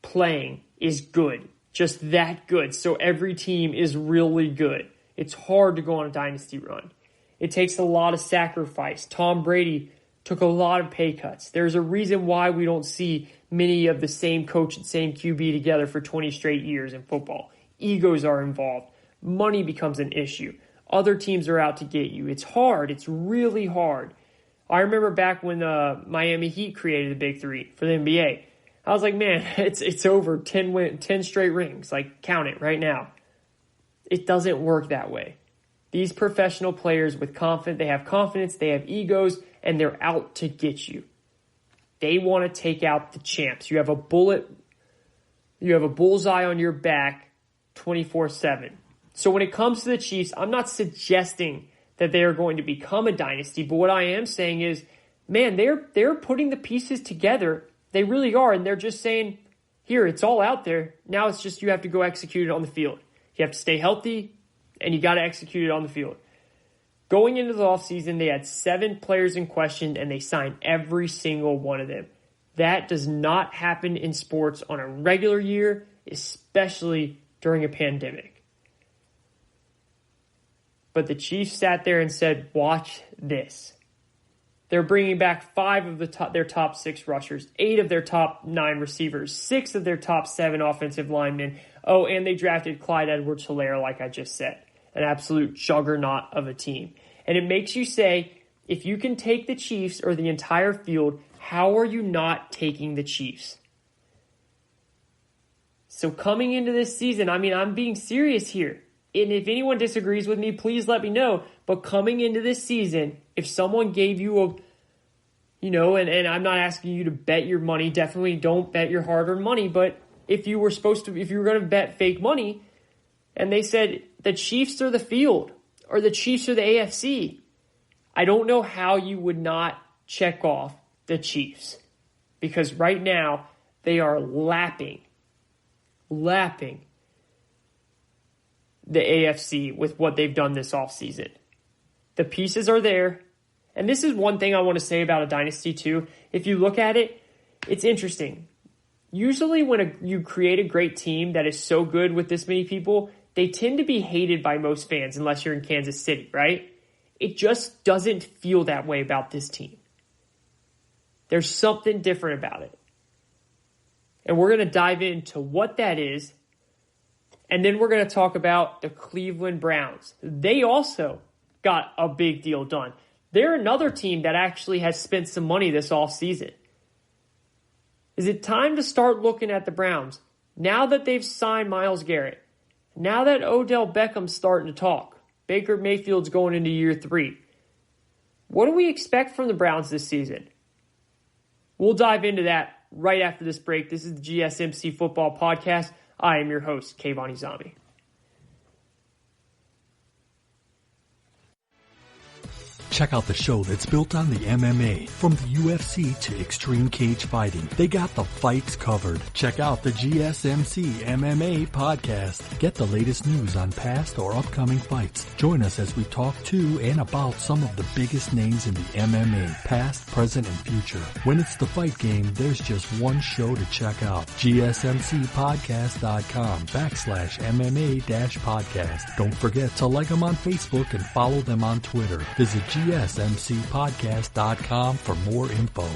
playing is good. Just that good. So every team is really good. It's hard to go on a dynasty run. It takes a lot of sacrifice. Tom Brady took a lot of pay cuts. There's a reason why we don't see many of the same coach and same QB together for 20 straight years in football. Egos are involved. Money becomes an issue. Other teams are out to get you. It's hard. It's really hard. I remember back when the Miami Heat created the Big Three for the NBA. I was like, man, it's over 10 straight rings. Like, count it right now. It doesn't work that way. These professional players they have confidence, they have egos, and they're out to get you. They want to take out the champs. You have a bullseye on your back 24/7. So when it comes to the Chiefs, I'm not suggesting that they are going to become a dynasty, but what I am saying is, man, they're putting the pieces together. They really are, and they're just saying, here, it's all out there. Now it's just you have to go execute it on the field. You have to stay healthy, and you got to execute it on the field. Going into the offseason, they had 7 players in question, and they signed every single one of them. That does not happen in sports on a regular year, especially during a pandemic. But the Chiefs sat there and said, watch this. They're bringing back 5 of their top 6 rushers, 8 of their top 9 receivers, 6 of their top 7 offensive linemen. Oh, and they drafted Clyde Edwards-Helaire, like I just said. An absolute juggernaut of a team. And it makes you say, if you can take the Chiefs or the entire field, how are you not taking the Chiefs? So coming into this season, I'm being serious here. And if anyone disagrees with me, please let me know. But coming into this season, if someone gave you and I'm not asking you to bet your money, definitely don't bet your hard-earned money, but if you were going to bet fake money, and they said the Chiefs are the field, or the Chiefs are the AFC, I don't know how you would not check off the Chiefs. Because right now, they are lapping the AFC with what they've done this offseason. The pieces are there. And this is one thing I want to say about a dynasty too. If you look at it, it's interesting. Usually when you create a great team that is so good with this many people, they tend to be hated by most fans unless you're in Kansas City, right? It just doesn't feel that way about this team. There's something different about it. And we're going to dive into what that is. And then we're going to talk about the Cleveland Browns. They also got a big deal done. They're another team that actually has spent some money this offseason. Is it time to start looking at the Browns? Now that they've signed Myles Garrett, now that Odell Beckham's starting to talk, Baker Mayfield's going into year 3. What do we expect from the Browns this season? We'll dive into that right after this break. This is the GSMC Football Podcast. I am your host, Kayvon. Check out the show that's built on the MMA. From the UFC to extreme cage fighting, they got the fights covered. Check out the GSMC MMA podcast. Get the latest news on past or upcoming fights. Join us as we talk to and about some of the biggest names in the MMA, past, present, and future. When it's the fight game, there's just one show to check out. GSMCpodcast.com/MMA-podcast. Don't forget to like them on Facebook and follow them on Twitter. Visit GSMCpodcast.com for more info.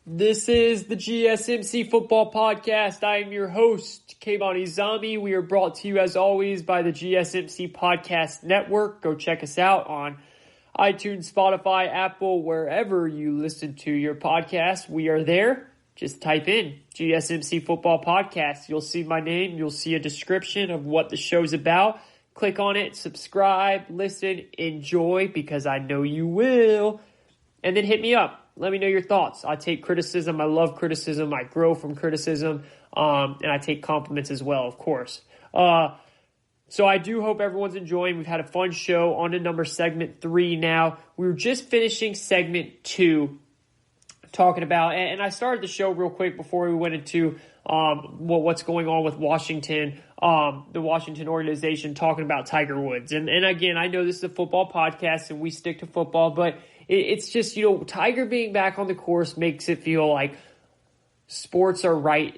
This is the GSMC Football Podcast. I am your host, Kayvon. We are brought to you, as always, by the GSMC Podcast Network. Go check us out on iTunes, Spotify, Apple, wherever you listen to your podcast. We are there. Just type in GSMC Football Podcast. You'll see my name. You'll see a description of what the show's about. Click on it, subscribe, listen, enjoy, because I know you will. And then hit me up. Let me know your thoughts. I take criticism. I love criticism. I grow from criticism. And I take compliments as well, of course. So I do hope everyone's enjoying. We've had a fun show. On to segment 3 now. We were just finishing segment 2, talking about, and I started the show real quick before we went into what's going on with Washington, the Washington organization, talking about Tiger Woods. And again, I know this is a football podcast and we stick to football, but it's just, Tiger being back on the course makes it feel like sports are right.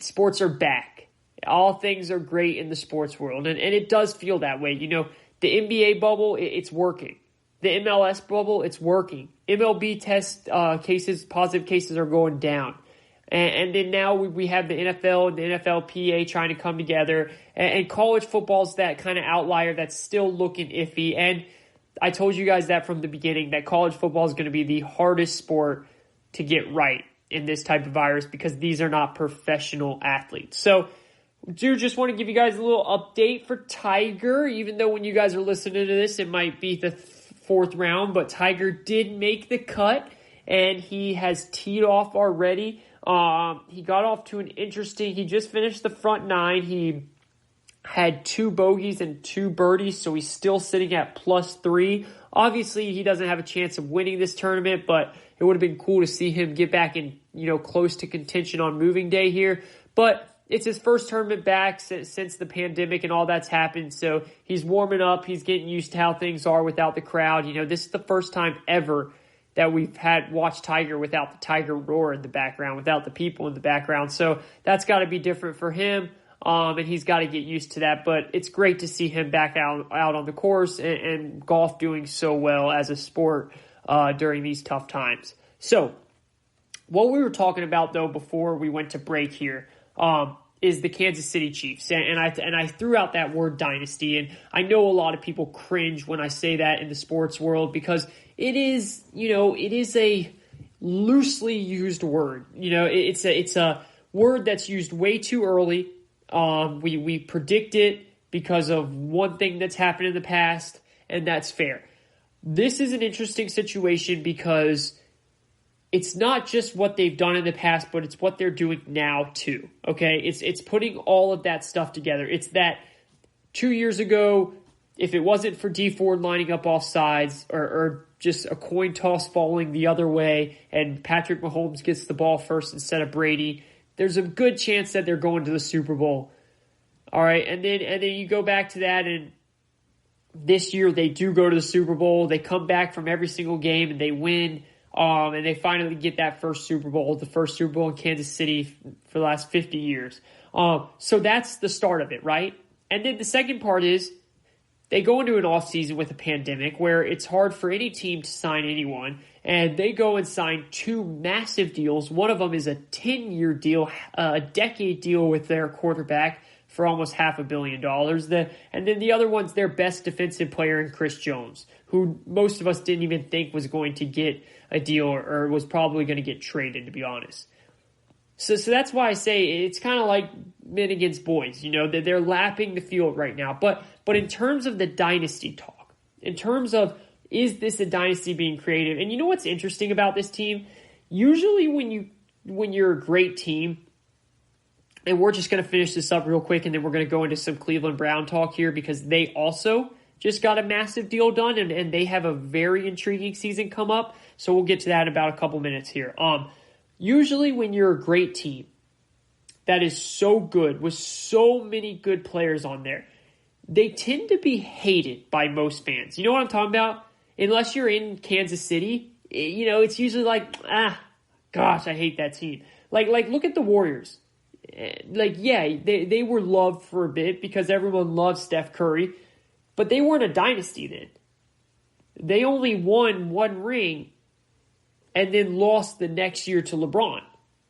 Sports are back. All things are great in the sports world. And it does feel that way. The NBA bubble, it's working. The MLS bubble, it's working. MLB test positive cases are going down. And then now we have the NFL and the NFLPA trying to come together. And college football's that kind of outlier that's still looking iffy. And I told you guys that from the beginning, that college football is going to be the hardest sport to get right in this type of virus because these are not professional athletes. So, just want to give you guys a little update for Tiger, even though when you guys are listening to this, it might be the 4th round, but Tiger did make the cut, and he has teed off already. He got off to he just finished the front 9. He had 2 bogeys and 2 birdies, so he's still sitting at +3. Obviously, he doesn't have a chance of winning this tournament, but it would have been cool to see him get back in, close to contention on moving day here. But it's his first tournament back since the pandemic and all that's happened, so he's warming up. He's getting used to how things are without the crowd. This is the first time ever that we've watched Tiger without the Tiger roar in the background, without the people in the background. So that's got to be different for him. And he's got to get used to that. But it's great to see him back out on the course and golf doing so well as a sport during these tough times. So what we were talking about, though, before we went to break here is the Kansas City Chiefs. And I threw out that word dynasty. And I know a lot of people cringe when I say that in the sports world because it is a loosely used word. It's a word that's used way too early. We predict it because of one thing that's happened in the past, and that's fair. This is an interesting situation because it's not just what they've done in the past, but it's what they're doing now too. Okay, it's putting all of that stuff together. It's that 2 years ago, if it wasn't for Dee Ford lining up off sides or just a coin toss falling the other way and Patrick Mahomes gets the ball first instead of Brady, there's a good chance that they're going to the Super Bowl. All right, and then you go back to that, and this year they do go to the Super Bowl. They come back from every single game and they win. And they finally get that first Super Bowl, the first Super Bowl in Kansas City for the last 50 years. So that's the start of it, right? And then the second part is they go into an offseason with a pandemic where it's hard for any team to sign anyone. And they go and sign 2 massive deals. One of them is a 10-year deal, a decade deal with their quarterback for almost $500 million. And then the other one's their best defensive player in Chris Jones, who most of us didn't even think was going to get a deal or was probably going to get traded, to be honest. So that's why I say it's kind of like men against boys. You know, they're lapping the field right now. But in terms of the dynasty talk, in terms of is this a dynasty being created? And you know what's interesting about this team? Usually when you're a great team, and we're just going to finish this up real quick, and then we're going to go into some Cleveland Brown talk here because they also just got a massive deal done, and they have a very intriguing season come up. So we'll get to that in about a couple minutes here. Usually when you're a great team that is so good with so many good players on there, they tend to be hated by most fans. You know what I'm talking about? Unless you're in Kansas City, you know, it's usually like, gosh, I hate that team. Like look at the Warriors. Like, yeah, they were loved for a bit because everyone loves Steph Curry, but they weren't a dynasty then. They only won 1 ring and then lost the next year to LeBron.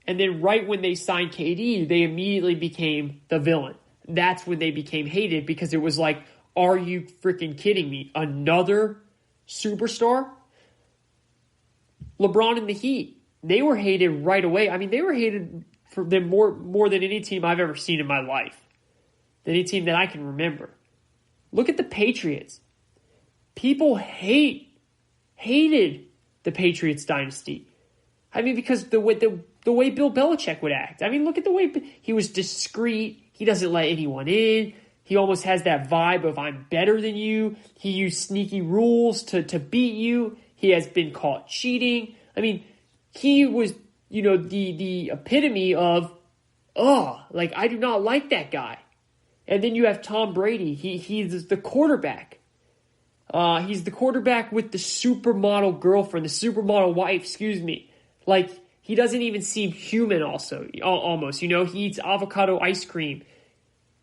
And then right when they signed KD, they immediately became the villain. That's when they became hated because it was like, are you freaking kidding me? Another superstar? LeBron and the Heat, they were hated right away. I mean, they were hated for them more than any team I've ever seen in my life. Any team that I can remember. Look at the Patriots. People hated the Patriots dynasty. I mean, because the way Bill Belichick would act. I mean, look at the way he was discreet. He doesn't let anyone in. He almost has that vibe of I'm better than you. He used sneaky rules to beat you. He has been caught cheating. I mean, he was, you know, the epitome of, like, I do not like that guy. And then you have Tom Brady. He's the quarterback. He's the quarterback with the supermodel girlfriend, the supermodel wife, excuse me. Like, he doesn't even seem human almost. You know, he eats avocado ice cream.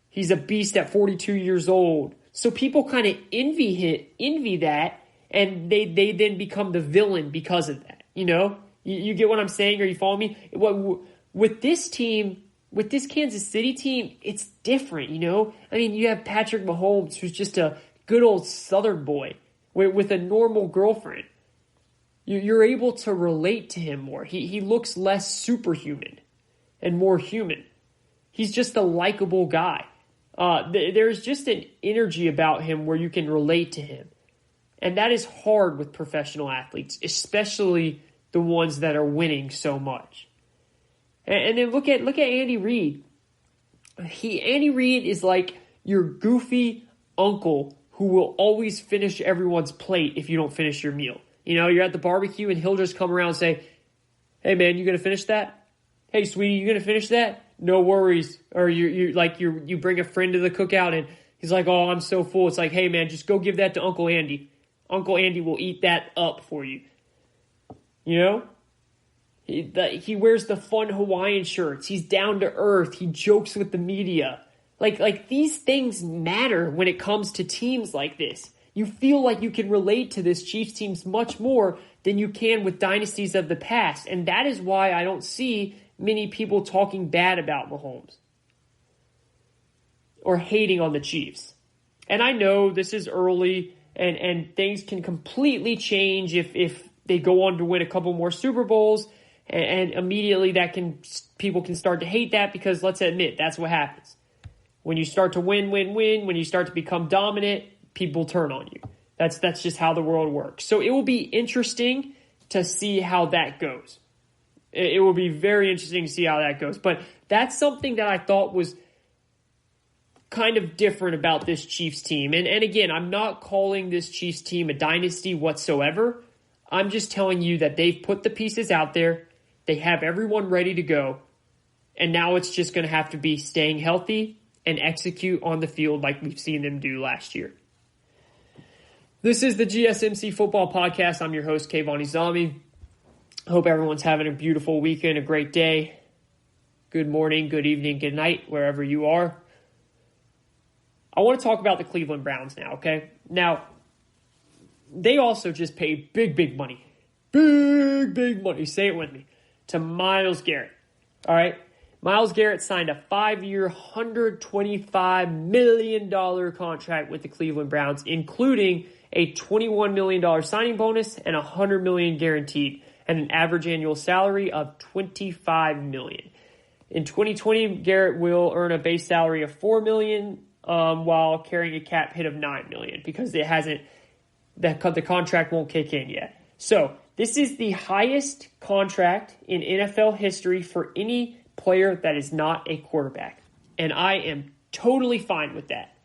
He's a beast at 42 years old. So people kind of envy that, and they then become the villain because of that. You know? You get what I'm saying? Are you following me? With this team, with this Kansas City team, it's different, you know? I mean, you have Patrick Mahomes, who's just a good old Southern boy with a normal girlfriend. You're able to relate to him more. He looks less superhuman and more human. He's just a likable guy. There's just an energy about him where you can relate to him. And that is hard with professional athletes, especially the ones that are winning so much. And then look at Andy Reid. Andy Reid is like your goofy uncle who will always finish everyone's plate if you don't finish your meal. You know, you're at the barbecue and he'll just come around and say, "Hey man, you gonna finish that? Hey sweetie, you gonna finish that? No worries." Or you bring a friend to the cookout and he's like, "Oh, I'm so full." It's like, "Hey man, just go give that to Uncle Andy. Uncle Andy will eat that up for you." You know? He wears the fun Hawaiian shirts. He's down to earth. He jokes with the media. Like these things matter when it comes to teams like this. You feel like you can relate to this Chiefs team much more than you can with dynasties of the past. And that is why I don't see many people talking bad about Mahomes or hating on the Chiefs. And I know this is early and things can completely change if they go on to win a couple more Super Bowls. And immediately people can start to hate that because let's admit, that's what happens. When you start to win, when you start to become dominant, people turn on you. That's just how the world works. So it will be interesting to see how that goes. It will be very interesting to see how that goes. But that's something that I thought was kind of different about this Chiefs team. And again, I'm not calling this Chiefs team a dynasty whatsoever. I'm just telling you that they've put the pieces out there. They have everyone ready to go. And now it's just going to have to be staying healthy and execute on the field like we've seen them do last year. This is the GSMC Football Podcast. I'm your host, Kayvon Izami. Hope everyone's having a beautiful weekend, a great day. Good morning, good evening, good night, wherever you are. I want to talk about the Cleveland Browns now, okay? Now, they also just paid big money. Big money. Say it with me. To Myles Garrett. All right? Myles Garrett signed a 5-year, $125 million contract with the Cleveland Browns, including a $21 million signing bonus and $100 million guaranteed, and an average annual salary of $25 million. In 2020, Garrett will earn a base salary of $4 million while carrying a cap hit of $9 million because the contract won't kick in yet. So this is the highest contract in NFL history for any player that is not a quarterback. And I am totally fine with that.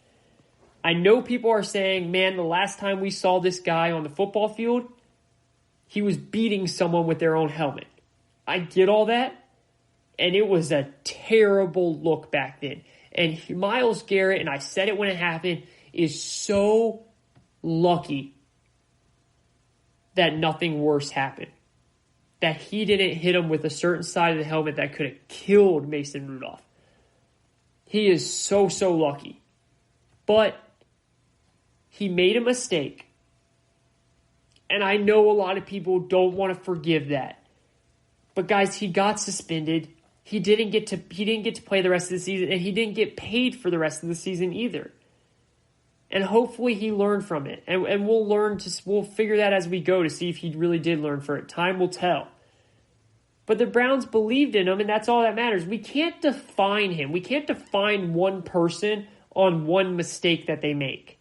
I know people are saying, man, the last time we saw this guy on the football field, he was beating someone with their own helmet. I get all that. And it was a terrible look back then. And Myles Garrett, and I said it when it happened, is so lucky that nothing worse happened. That he didn't hit him with a certain side of the helmet that could have killed Mason Rudolph. He is so lucky. But he made a mistake. And I know a lot of people don't want to forgive that. But guys, he got suspended. He didn't get to play the rest of the season, and he didn't get paid for the rest of the season either. And hopefully he learned from it. And we'll figure that as we go to see if he really did learn from it. Time will tell. But the Browns believed in him, and that's all that matters. We can't define him. We can't define one person on one mistake that they make.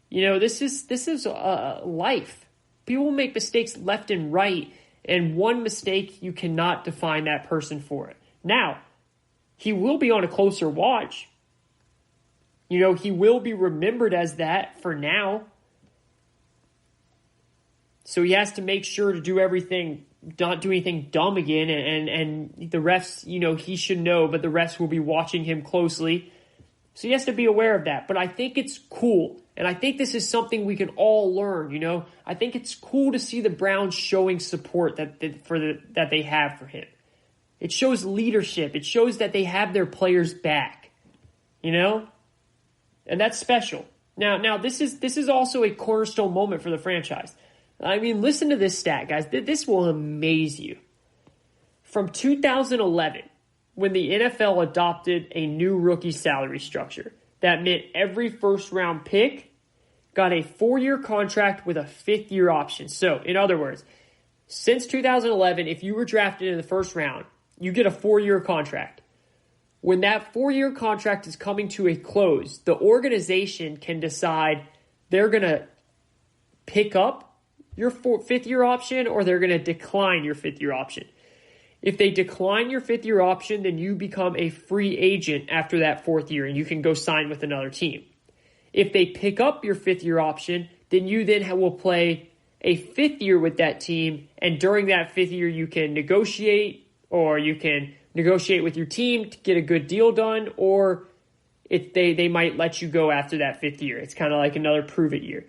You know, this is life. People make mistakes left and right, and one mistake, you cannot define that person for it. Now, he will be on a closer watch. You know, he will be remembered as that for now. So he has to make sure to do everything, not do anything dumb again, and the refs, you know, he should know, but the refs will be watching him closely. So he has to be aware of that. But I think it's cool. And I think this is something we can all learn, you know. I think it's cool to see the Browns showing support that they have for him. It shows leadership. It shows that they have their players back, you know. And that's special. Now this is also a cornerstone moment for the franchise. I mean, listen to this stat, guys. This will amaze you. From 2011, when the NFL adopted a new rookie salary structure, that meant every first-round pick got a 4-year contract with a 5th-year option. So, in other words, since 2011, if you were drafted in the first round, you get a 4-year contract. When that 4-year contract is coming to a close, the organization can decide they're going to pick up your 5th-year option or they're going to decline your 5th-year option. If they decline your 5th-year option, then you become a free agent after that 4th year, and you can go sign with another team. If they pick up your 5th-year option, then you will play a 5th year with that team, and during that 5th year, you can negotiate, or you can negotiate with your team to get a good deal done, or they might let you go after that 5th year. It's kind of like another prove-it year.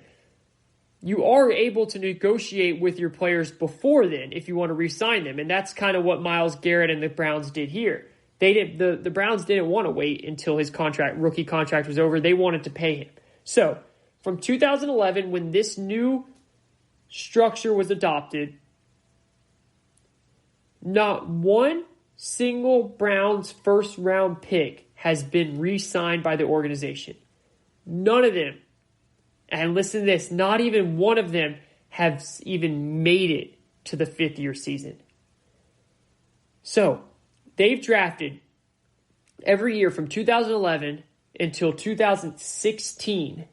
You are able to negotiate with your players before then if you want to re-sign them. And that's kind of what Myles Garrett and the Browns did here. The Browns didn't want to wait until his rookie contract was over. They wanted to pay him. So, from 2011, when this new structure was adopted, not one single Browns first-round pick has been re-signed by the organization. None of them. And listen to this, not even one of them has even made it to the 5th year season. So, they've drafted every year from 2011 until 2016.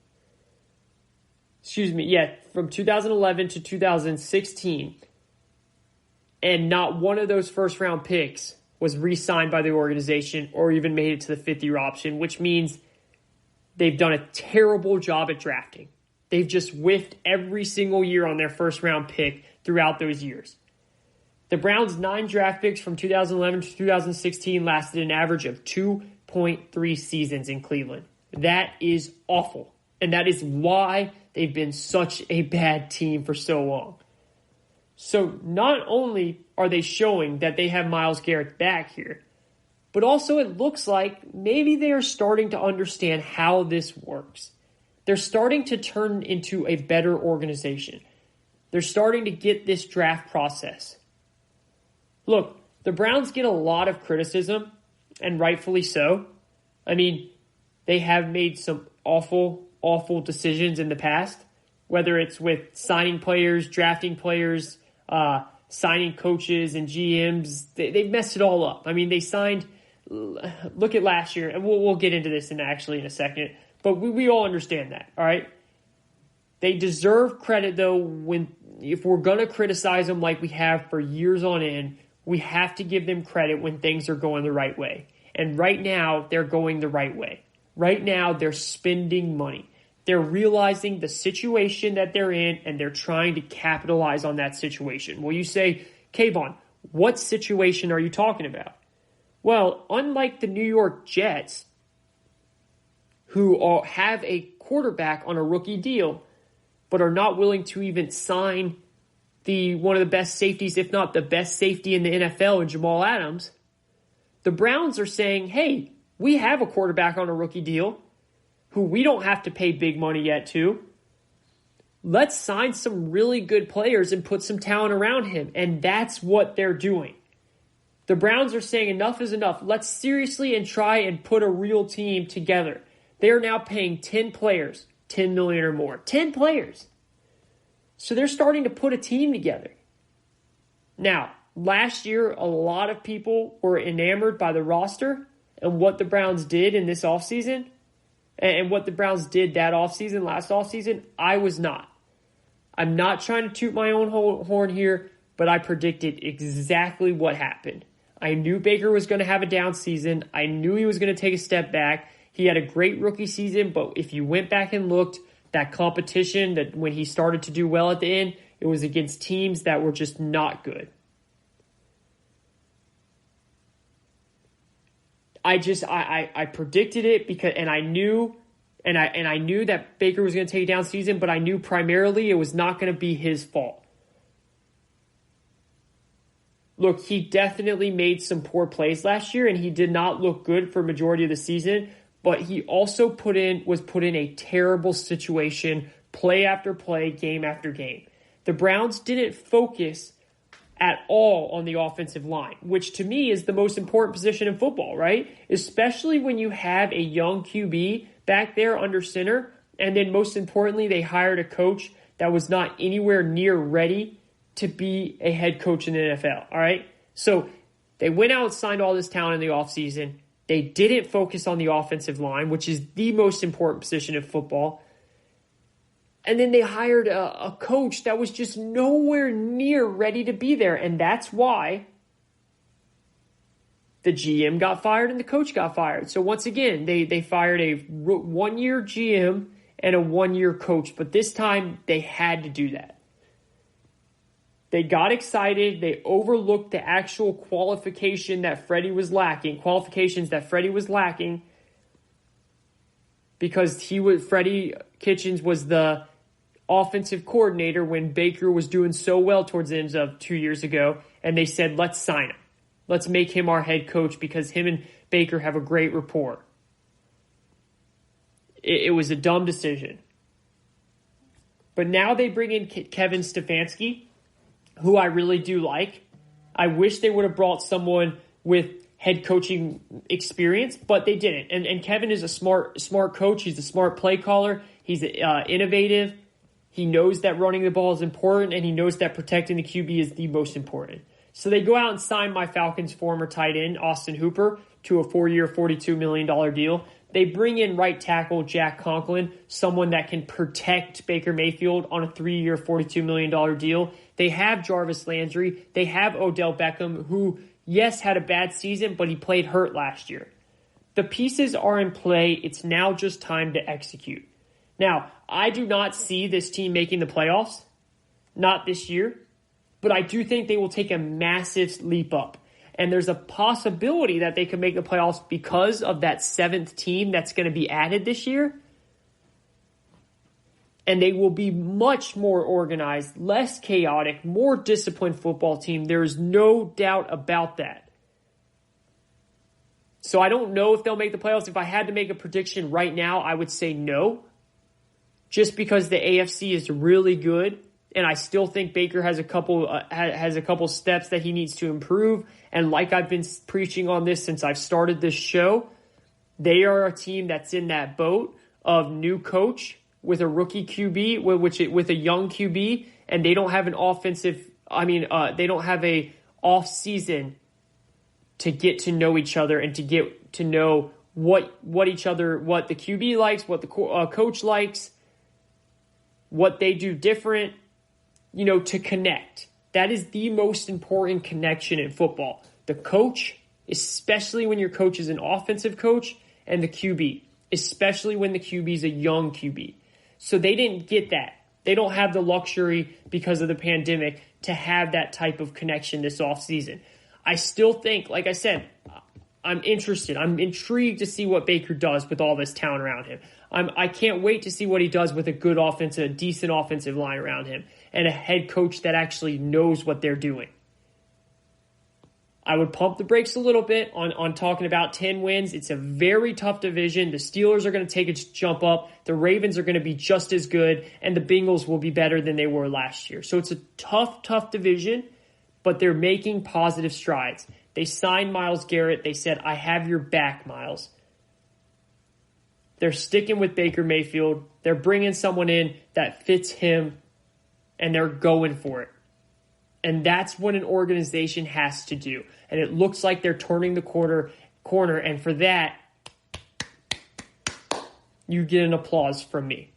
From 2011 to 2016. And not one of those first-round picks was re-signed by the organization or even made it to the fifth-year option, which means they've done a terrible job at drafting. They've just whiffed every single year on their first-round pick throughout those years. The Browns' 9 draft picks from 2011 to 2016 lasted an average of 2.3 seasons in Cleveland. That is awful. And that is why they've been such a bad team for so long. So not only are they showing that they have Myles Garrett back here, but also it looks like maybe they are starting to understand how this works. They're starting to turn into a better organization. They're starting to get this draft process. Look, the Browns get a lot of criticism, and rightfully so. I mean, they have made some awful decisions in the past, whether it's with signing players, drafting players, signing coaches and GMs. They've messed it all up. I mean, they signed, look at last year, and we'll get into this in a second, but we all understand that, all right? They deserve credit, though, if we're going to criticize them like we have for years on end, we have to give them credit when things are going the right way. And right now, they're going the right way. Right now, they're spending money. They're realizing the situation that they're in, and they're trying to capitalize on that situation. Well, you say, Kayvon, what situation are you talking about? Well, unlike the New York Jets, who have a quarterback on a rookie deal, but are not willing to even sign one of the best safeties, if not the best safety in the NFL, in Jamal Adams, the Browns are saying, hey, we have a quarterback on a rookie deal who we don't have to pay big money yet to. Let's sign some really good players and put some talent around him. And that's what they're doing. The Browns are saying enough is enough. Let's seriously and try and put a real team together. They are now paying 10 players, $10 million or more. 10 players. So they're starting to put a team together. Now, last year, a lot of people were enamored by the roster and what the Browns did in this offseason. And what the Browns did that offseason, last offseason, I was not. I'm not trying to toot my own horn here, but I predicted exactly what happened. I knew Baker was going to have a down season. I knew he was going to take a step back. He had a great rookie season, but if you went back and looked, that competition, that when he started to do well at the end, it was against teams that were just not good. I predicted it because I knew that Baker was going to take a down season, but I knew primarily it was not going to be his fault. Look, he definitely made some poor plays last year, and he did not look good for a majority of the season, but he also was put in a terrible situation, play after play, game after game. The Browns didn't focus at all on the offensive line, which to me is the most important position in football, right? Especially when you have a young QB back there under center, and then most importantly, they hired a coach that was not anywhere near ready to be a head coach in the NFL, all right? So they went out and signed all this talent in the offseason. They didn't focus on the offensive line, which is the most important position in football. And then they hired a coach that was just nowhere near ready to be there. And that's why the GM got fired and the coach got fired. So once again, they fired a one-year GM and a one-year coach. But this time, they had to do that. They got excited. They overlooked the actual qualifications that Freddie was lacking, because Freddie Kitchens was the offensive coordinator when Baker was doing so well towards the end of 2 years ago, and they said, let's sign him. Let's make him our head coach because him and Baker have a great rapport. It was a dumb decision. But now they bring in Kevin Stefanski, who I really do like. I wish they would have brought someone with head coaching experience, but they didn't. And Kevin is a smart coach. He's a smart play caller. He's innovative. He knows that running the ball is important, and he knows that protecting the QB is the most important. So they go out and sign my Falcons' former tight end, Austin Hooper, to a 4-year, $42 million deal. They bring in right tackle Jack Conklin, someone that can protect Baker Mayfield on a 3-year, $42 million deal. They have Jarvis Landry. They have Odell Beckham, who, yes, had a bad season, but he played hurt last year. The pieces are in play. It's now just time to execute. Now, I do not see this team making the playoffs, not this year, but I do think they will take a massive leap up. And there's a possibility that they could make the playoffs because of that 7th team that's going to be added this year. And they will be much more organized, less chaotic, more disciplined football team. There is no doubt about that. So I don't know if they'll make the playoffs. If I had to make a prediction right now, I would say no. Just because the AFC is really good. And I still think Baker has a couple steps that he needs to improve. And like I've been preaching on this since I've started this show, they are a team that's in that boat of new coach with a rookie QB, with a young QB, and they don't have an they don't have a off season to get to know each other and to get to know what the QB likes, what the coach likes, what they do different. To connect. That is the most important connection in football. The coach, especially when your coach is an offensive coach, and the QB, especially when the QB is a young QB. So they didn't get that. They don't have the luxury because of the pandemic to have that type of connection this offseason. I still think, like I said, I'm interested. I'm intrigued to see what Baker does with all this talent around him. I can't wait to see what he does with a decent offensive line around him, and a head coach that actually knows what they're doing. I would pump the brakes a little bit on talking about 10 wins. It's a very tough division. The Steelers are going to take a jump up. The Ravens are going to be just as good, and the Bengals will be better than they were last year. So it's a tough division, but they're making positive strides. They signed Myles Garrett. They said, I have your back, Myles. They're sticking with Baker Mayfield. They're bringing someone in that fits him, and they're going for it. And that's what an organization has to do. And it looks like they're turning the corner, and for that, you get an applause from me.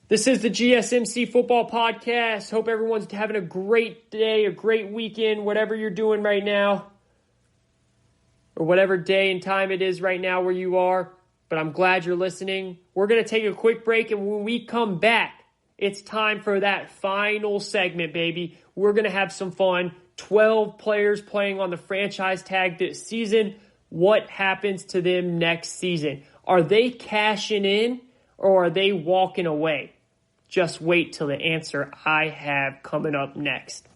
This is the GSMC Football Podcast. Hope everyone's having a great day, a great weekend, whatever you're doing right now, or whatever day and time it is right now where you are. But I'm glad you're listening. We're going to take a quick break, and when we come back, it's time for that final segment, baby. We're going to have some fun. 12 players playing on the franchise tag this season. What happens to them next season? Are they cashing in, or are they walking away? Just wait till the answer I have coming up next.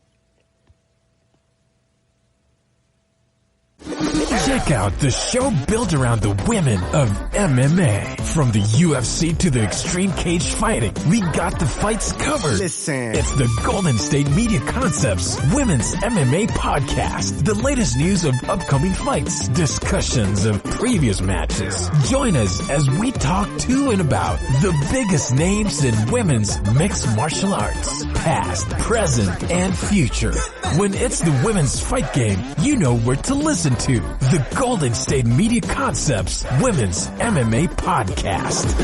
Check out the show built around the women of MMA. From the UFC to the extreme cage fighting, we got the fights covered. Listen. It's the Golden State Media Concepts Women's MMA Podcast. The latest news of upcoming fights, discussions of previous matches. Join us as we talk to and about the biggest names in women's mixed martial arts. Past, present, and future. When it's the women's fight game, you know where to listen to. The Golden State Media Concepts Women's MMA Podcast.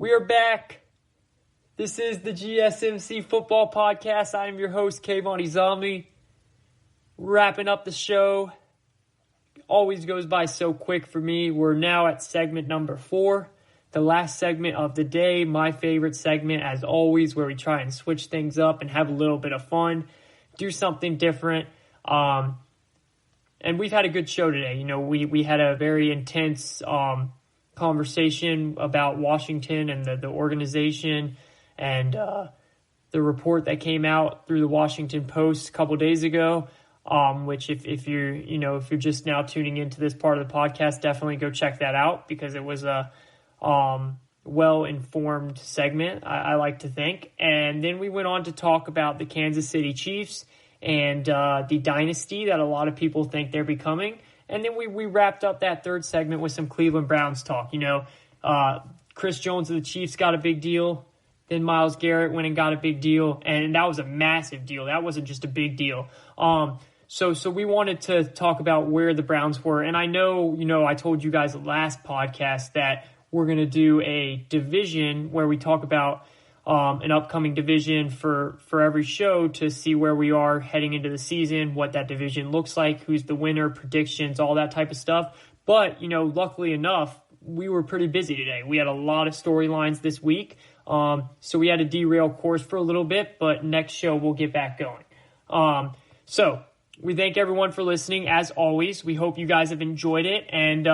We are back. This is the GSMC Football Podcast. I am your host, Kayvon. Wrapping up the show. Always goes by so quick for me. We're now at segment number 4. The last segment of the day. My favorite segment, as always, where we try and switch things up and have a little bit of fun. Do something different. And we've had a good show today. You know, we had a very intense conversation about Washington and the organization and the report that came out through the Washington Post a couple days ago. Which if you're just now tuning into this part of the podcast, definitely go check that out because it was a well-informed segment, I like to think. And then we went on to talk about the Kansas City Chiefs and the Dynasty that a lot of people think they're becoming. And then we wrapped up that third segment with some Cleveland Browns talk. Chris Jones of the Chiefs got a big deal. Then Myles Garrett went and got a big deal, and that was a massive deal. That wasn't just a big deal. So we wanted to talk about where the Browns were. And I know, I told you guys last podcast that we're going to do a division where we talk about an upcoming division for every show to see where we are heading into the season, what that division looks like, who's the winner, predictions, all that type of stuff. But, luckily enough, we were pretty busy today. We had a lot of storylines this week. So we had to derail course for a little bit, but next show we'll get back going. So we thank everyone for listening. As always, we hope you guys have enjoyed it, and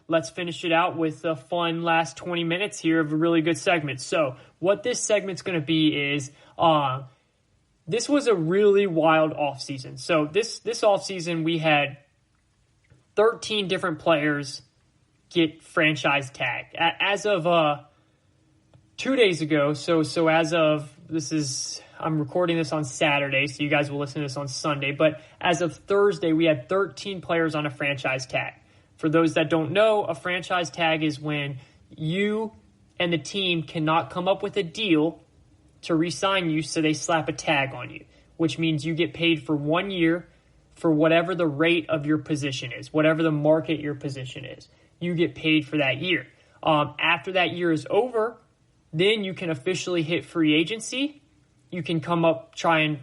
let's finish it out with a fun last 20 minutes here of a really good segment. So what this segment's going to be is this was a really wild offseason. So this offseason we had 13 different players get franchise tagged. As of 2 days ago, so as of I'm recording this on Saturday, so you guys will listen to this on Sunday. But as of Thursday, we had 13 players on a franchise tag. For those that don't know, a franchise tag is when you and the team cannot come up with a deal to re-sign you, so they slap a tag on you, which means you get paid for 1 year for whatever the rate of your position is, whatever the market your position is. You get paid for that year. After that year is over, then you can officially hit free agency. You can try and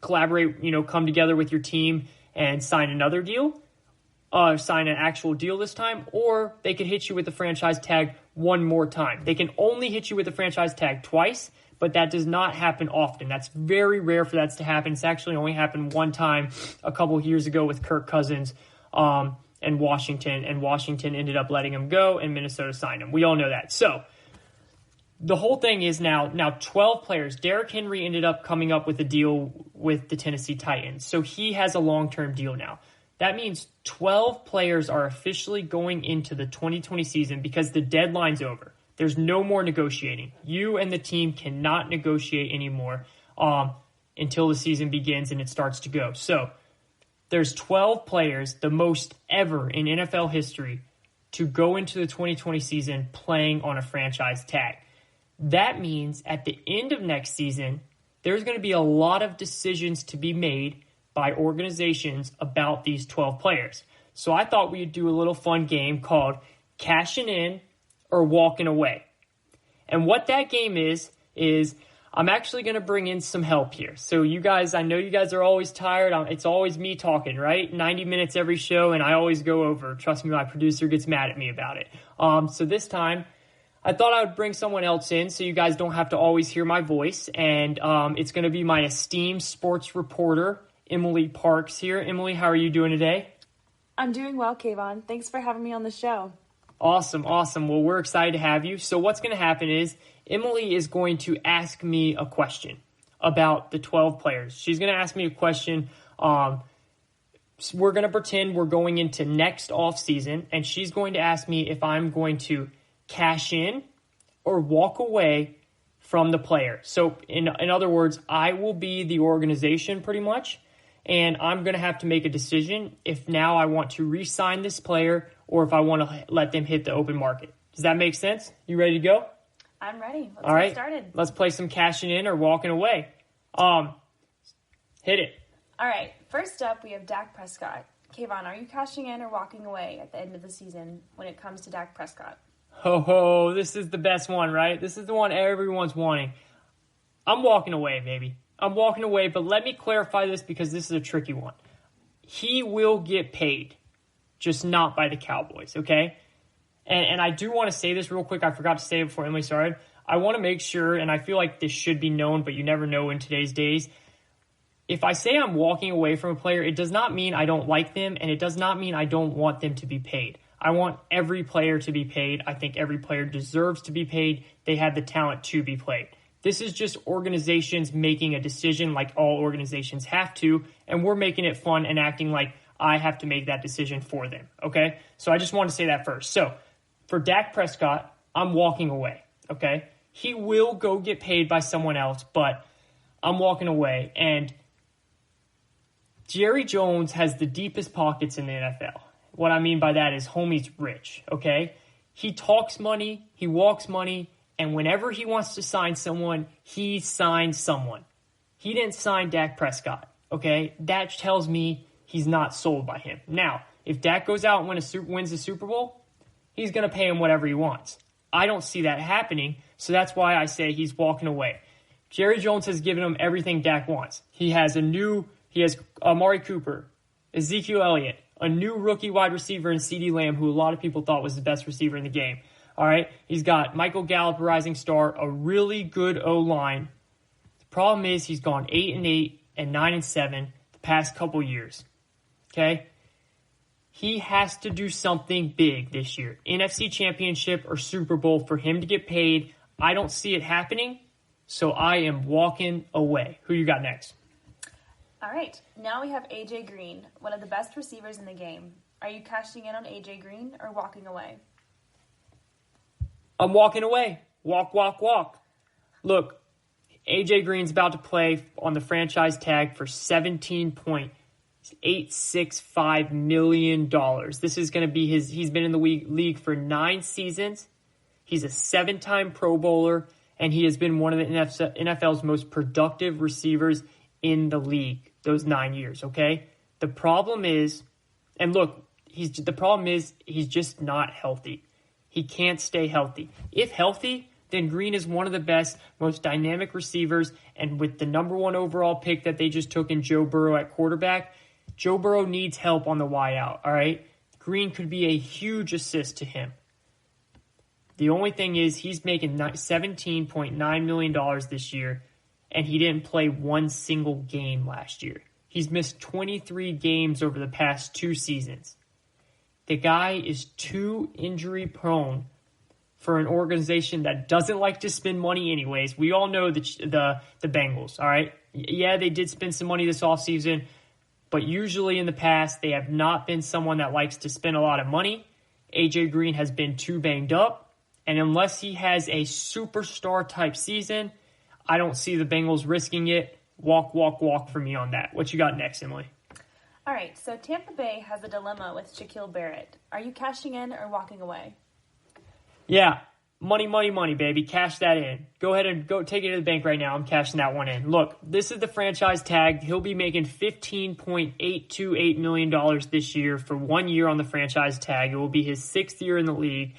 collaborate, come together with your team and sign another deal, sign an actual deal this time, or they could hit you with the franchise tag one more time. They can only hit you with the franchise tag twice, but that does not happen often. That's very rare for that to happen. It's actually only happened one time a couple of years ago with Kirk Cousins and Washington ended up letting him go, and Minnesota signed him. We all know that. So the whole thing is now 12 players. Derrick Henry ended up coming up with a deal with the Tennessee Titans. So he has a long-term deal now. That means 12 players are officially going into the 2020 season because the deadline's over. There's no more negotiating. You and the team cannot negotiate anymore until the season begins and it starts to go. So there's 12 players, the most ever in NFL history, to go into the 2020 season playing on a franchise tag. That means at the end of next season, there's going to be a lot of decisions to be made by organizations about these 12 players. So I thought we'd do a little fun game called Cashing In or Walking Away. And what that game is I'm actually going to bring in some help here. So you guys, I know you guys are always tired. It's always me talking, right? 90 minutes every show, and I always go over. Trust me, my producer gets mad at me about it. So this time, I thought I would bring someone else in so you guys don't have to always hear my voice. And it's going to be my esteemed sports reporter, Emily Parks here. Emily, how are you doing today? I'm doing well, Kayvon. Thanks for having me on the show. Awesome. Well, we're excited to have you. So what's going to happen is Emily is going to ask me a question about the 12 players. She's going to ask me a question. We're going to pretend we're going into next offseason, and she's going to ask me if I'm going to cash in or walk away from the player. So in other words, I will be the organization pretty much, and I'm going to have to make a decision if now I want to re-sign this player or if I want to let them hit the open market. Does that make sense? You ready to go? I'm ready. Let's All right. get started. Let's play some cashing in or walking away. Hit it. All right. First up, we have Dak Prescott. Kayvon, are you cashing in or walking away at the end of the season when it comes to Dak Prescott? Ho, this is the best one, right? This is the one everyone's wanting. I'm walking away, baby. I'm walking away, but let me clarify this because this is a tricky one. He will get paid, just not by the Cowboys, okay? And I do want to say this real quick. I forgot to say it before Emily started. I want to make sure, and I feel like this should be known, but you never know in today's days. If I say I'm walking away from a player, it does not mean I don't like them, and it does not mean I don't want them to be paid. I want every player to be paid. I think every player deserves to be paid. They have the talent to be paid. This is just organizations making a decision like all organizations have to, and we're making it fun and acting like I have to make that decision for them, okay? So I just want to say that first. So for Dak Prescott, I'm walking away, okay? He will go get paid by someone else, but I'm walking away. And Jerry Jones has the deepest pockets in the NFL. What I mean by that is homie's rich, okay? He talks money, he walks money, and whenever he wants to sign someone, he signs someone. He didn't sign Dak Prescott, okay? That tells me he's not sold by him. Now, if Dak goes out and wins the Super Bowl, he's going to pay him whatever he wants. I don't see that happening, so that's why I say he's walking away. Jerry Jones has given him everything Dak wants. He has Amari Cooper, Ezekiel Elliott, a new rookie wide receiver in CeeDee Lamb, who a lot of people thought was the best receiver in the game. All right, he's got Michael Gallup, a rising star, a really good O-line. The problem is he's gone 8-8 and 9-7 the past couple years. Okay? He has to do something big this year. NFC Championship or Super Bowl for him to get paid. I don't see it happening, so I am walking away. Who you got next? All right. Now we have A.J. Green, one of the best receivers in the game. Are you cashing in on A.J. Green or walking away? I'm walking away. Walk, walk, walk. Look, A.J. Green's about to play on the franchise tag for $17.865 million. This is going to be he's been in the league for 9 seasons. He's a 7-time Pro Bowler, and he has been one of the NFL's most productive receivers in the league those 9 years, okay? The problem is he's just not healthy. He can't stay healthy. If healthy, then Green is one of the best, most dynamic receivers, and with the number 1 overall pick that they just took in Joe Burrow at quarterback, Joe Burrow needs help on the Y out, all right? Green could be a huge assist to him. The only thing is he's making $17.9 million this year, and he didn't play one single game last year. He's missed 23 games over the past 2 seasons. The guy is too injury prone for an organization that doesn't like to spend money anyways. We all know the Bengals, all right? Yeah, they did spend some money this offseason, but usually in the past, they have not been someone that likes to spend a lot of money. A.J. Green has been too banged up, and unless he has a superstar-type season, I don't see the Bengals risking it. Walk, walk, walk for me on that. What you got next, Emily? All right, so Tampa Bay has a dilemma with Shaquille Barrett. Are you cashing in or walking away? Yeah, money, money, money, baby. Cash that in. Go ahead and go take it to the bank right now. I'm cashing that one in. Look, this is the franchise tag. He'll be making $15.828 million this year for 1 year on the franchise tag. It will be his 6th year in the league.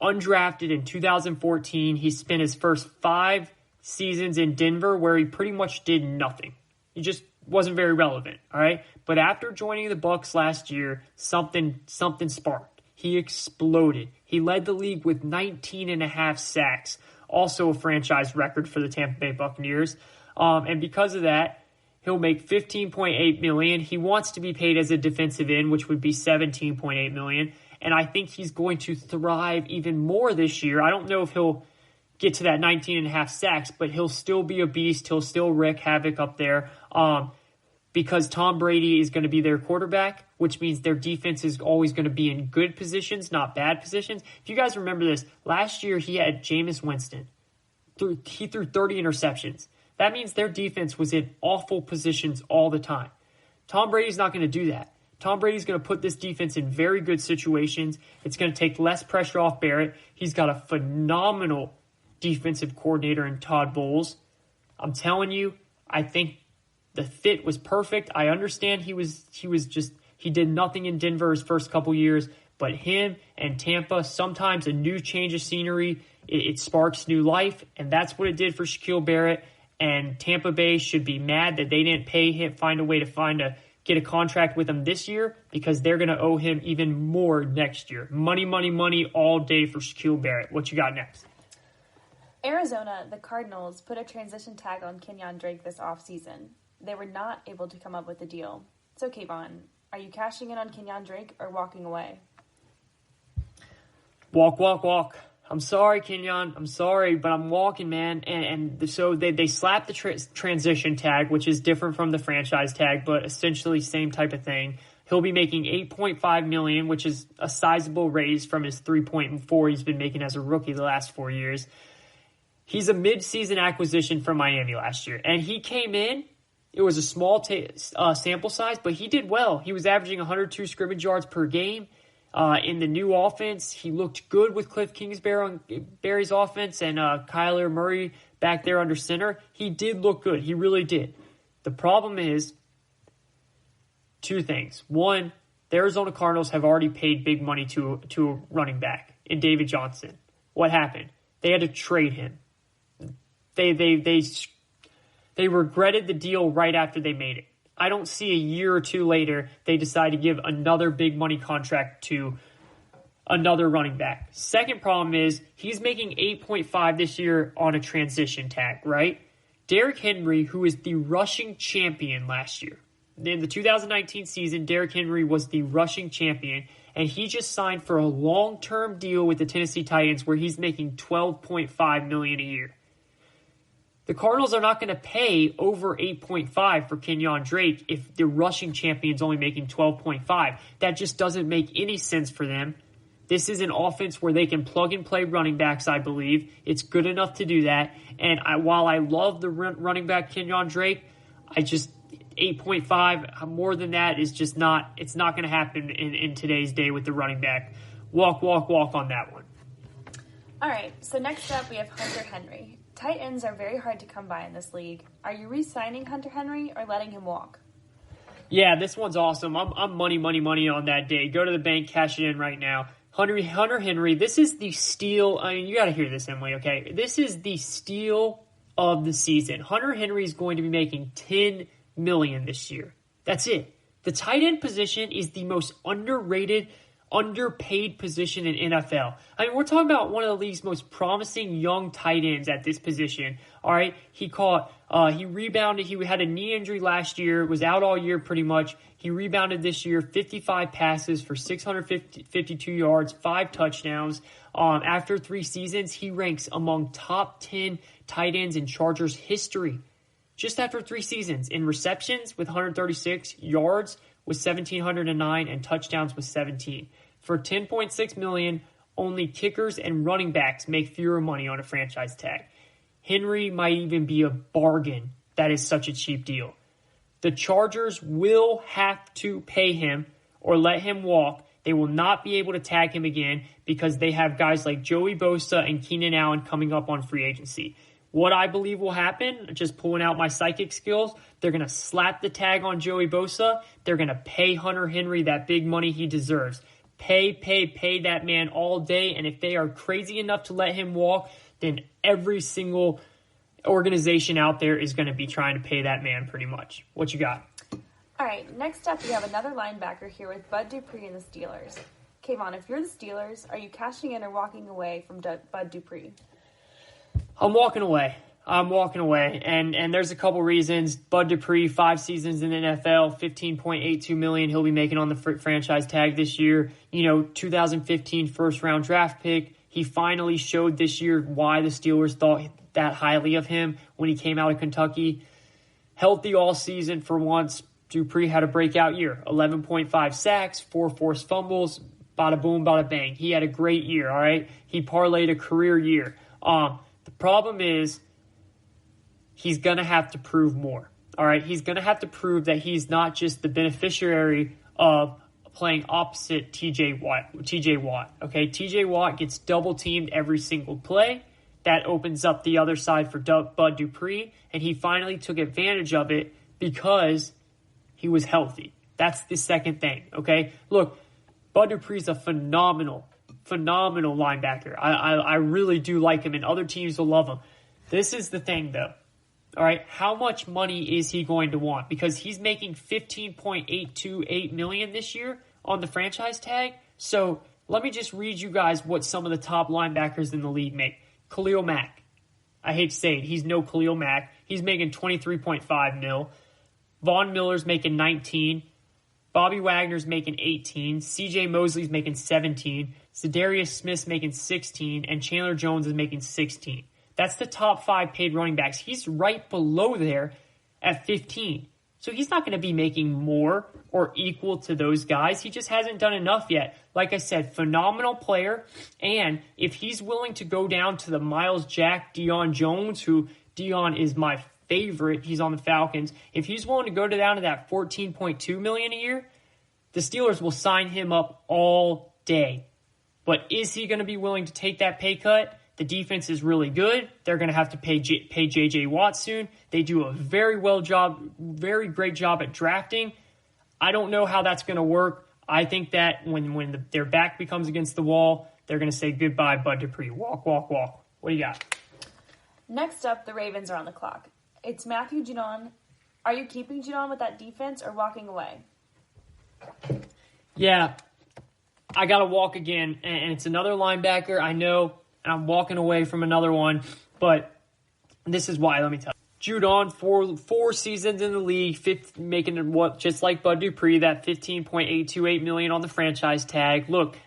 Undrafted in 2014, he spent his first 5 seasons in Denver where he pretty much did nothing. He just wasn't very relevant, all right? But after joining the Bucs last year, something sparked. He exploded. He led the league with 19.5 sacks, also a franchise record for the Tampa Bay Buccaneers. And because of that, he'll make $15.8 million. He wants to be paid as a defensive end, which would be $17.8 million. And I think he's going to thrive even more this year. I don't know if he'll get to that 19.5 sacks, but he'll still be a beast. He'll still wreak havoc up there because Tom Brady is going to be their quarterback, which means their defense is always going to be in good positions, not bad positions. If you guys remember this, last year he had Jameis Winston. He threw 30 interceptions. That means their defense was in awful positions all the time. Tom Brady's not going to do that. Tom Brady's going to put this defense in very good situations. It's going to take less pressure off Barrett. He's got a phenomenal defensive coordinator in Todd Bowles. I'm telling you, I think the fit was perfect. I understand he did nothing in Denver his first couple years, but him and Tampa, sometimes a new change of scenery, it sparks new life, and that's what it did for Shaquille Barrett. And Tampa Bay should be mad that they didn't pay him, find a way to get a contract with him this year, because they're going to owe him even more next year. Money, money, money all day for Shaquille Barrett. What you got next? Arizona, the Cardinals, put a transition tag on Kenyon Drake this offseason. They were not able to come up with a deal. So, Kayvon, are you cashing in on Kenyon Drake or walking away? Walk, walk, walk. I'm sorry, Kenyon. I'm sorry, but I'm walking, man. And so they slapped the transition tag, which is different from the franchise tag, but essentially same type of thing. He'll be making $8.5 million, which is a sizable raise from his $3.4 he's been making as a rookie the last 4 years. He's a mid-season acquisition from Miami last year, and he came in. It was a small sample size, but he did well. He was averaging 102 scrimmage yards per game. In the new offense, he looked good with Cliff Kingsbury's offense and Kyler Murray back there under center. He did look good. He really did. The problem is two things. One, the Arizona Cardinals have already paid big money to a running back in David Johnson. What happened? They had to trade him. They regretted the deal right after they made it. I don't see a year or two later they decide to give another big money contract to another running back. Second problem is he's making $8.5 this year on a transition tag, right? Derrick Henry, who is the rushing champion last year. In the 2019 season, Derrick Henry was the rushing champion, and he just signed for a long-term deal with the Tennessee Titans where he's making $12.5 million a year. The Cardinals are not going to pay over $8.5 for Kenyon Drake if the rushing champion's only making $12.5. That just doesn't make any sense for them. This is an offense where they can plug and play running backs, I believe. It's good enough to do that. And while I love the running back Kenyon Drake, 8.5, more than that is just not, it's not going to happen in today's day with the running back. Walk, walk, walk on that one. All right, so next up we have Hunter Henry. Tight ends are very hard to come by in this league. Are you re-signing Hunter Henry or letting him walk? Yeah, this one's awesome. I'm money on that day. Go to the bank, cash it in right now. Hunter Henry, this is the steal. I mean, you got to hear this, Emily, okay? This is the steal of the season. Hunter Henry is going to be making $10 million this year. That's it. The tight end position is the most underrated, underpaid position in NFL. I mean, we're talking about one of the league's most promising young tight ends at this position. All right, he rebounded. He had a knee injury last year, was out all year pretty much. He rebounded this year, 55 passes for 652 yards, 5 touchdowns. After 3 seasons, he ranks among top 10 tight ends in Chargers history. Just after 3 seasons in receptions with 136, yards with 1,709, and touchdowns with 17. For $10.6 million, only kickers and running backs make fewer money on a franchise tag. Henry might even be a bargain. That is such a cheap deal. The Chargers will have to pay him or let him walk. They will not be able to tag him again because they have guys like Joey Bosa and Keenan Allen coming up on free agency. What I believe will happen, just pulling out my psychic skills, they're going to slap the tag on Joey Bosa. They're going to pay Hunter Henry that big money he deserves. Pay that man all day. And if they are crazy enough to let him walk, then every single organization out there is going to be trying to pay that man pretty much. What you got? All right, next up we have another linebacker here with Bud Dupree and the Steelers. Kayvon, if you're the Steelers, are you cashing in or walking away from Bud Dupree? I'm walking away. And there's a couple reasons. Bud Dupree, 5 seasons in the NFL, $15.82 million he'll be making on the franchise tag this year. 2015 first-round draft pick. He finally showed this year why the Steelers thought that highly of him when he came out of Kentucky. Healthy all season for once. Dupree had a breakout year. 11.5 sacks, 4 forced fumbles, bada boom, bada bang. He had a great year, all right? He parlayed a career year. The problem is he's going to have to prove more. All right, he's going to have to prove that he's not just the beneficiary of playing opposite TJ Watt. Okay, TJ Watt gets double teamed every single play. That opens up the other side for Bud Dupree, and he finally took advantage of it because he was healthy. That's the second thing. Okay, look, Bud Dupree's a phenomenal linebacker. I really do like him, and other teams will love him. This is the thing, though. All right, how much money is he going to want? Because he's making $15.828 million this year on the franchise tag. So let me just read you guys what some of the top linebackers in the league make. Khalil Mack. I hate to say it. He's no Khalil Mack. He's making $23.5 million. Von Miller's making $19 million. Bobby Wagner's making $18 million. C.J. Mosley's making $17 million. Za'Darius Smith's making 16, and Chandler Jones is making 16. That's the top 5 paid running backs. He's right below there at 15. So he's not going to be making more or equal to those guys. He just hasn't done enough yet. Like I said, phenomenal player. And if he's willing to go down to the Myles Jack, Deion Jones, who Deion is my favorite, he's on the Falcons. If he's willing to go down to that $14.2 million a year, the Steelers will sign him up all day. But is he going to be willing to take that pay cut? The defense is really good. They're going to have to pay J.J. Watt soon. They do a very great job at drafting. I don't know how that's going to work. I think that when their back becomes against the wall, they're going to say goodbye, Bud Dupree. Walk, walk, walk. What do you got? Next up, the Ravens are on the clock. It's Matthew Judon. Are you keeping Judon with that defense or walking away? Yeah, I got to walk again, and it's another linebacker. I know I'm walking away from another one, but this is why. Let me tell you. Judon, four seasons in the league, making what just like Bud Dupree, that $15.828 million on the franchise tag. Look,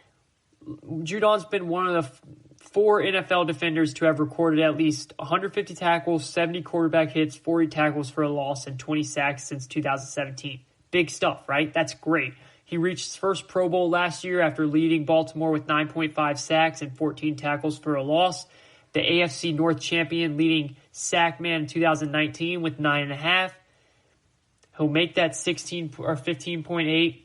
Judon's been one of the 4 NFL defenders to have recorded at least 150 tackles, 70 quarterback hits, 40 tackles for a loss, and 20 sacks since 2017. Big stuff, right? That's great. He reached his first Pro Bowl last year after leading Baltimore with 9.5 sacks and 14 tackles for a loss. The AFC North champion leading sack man in 2019 with 9.5. He'll make that 16 or 15.8.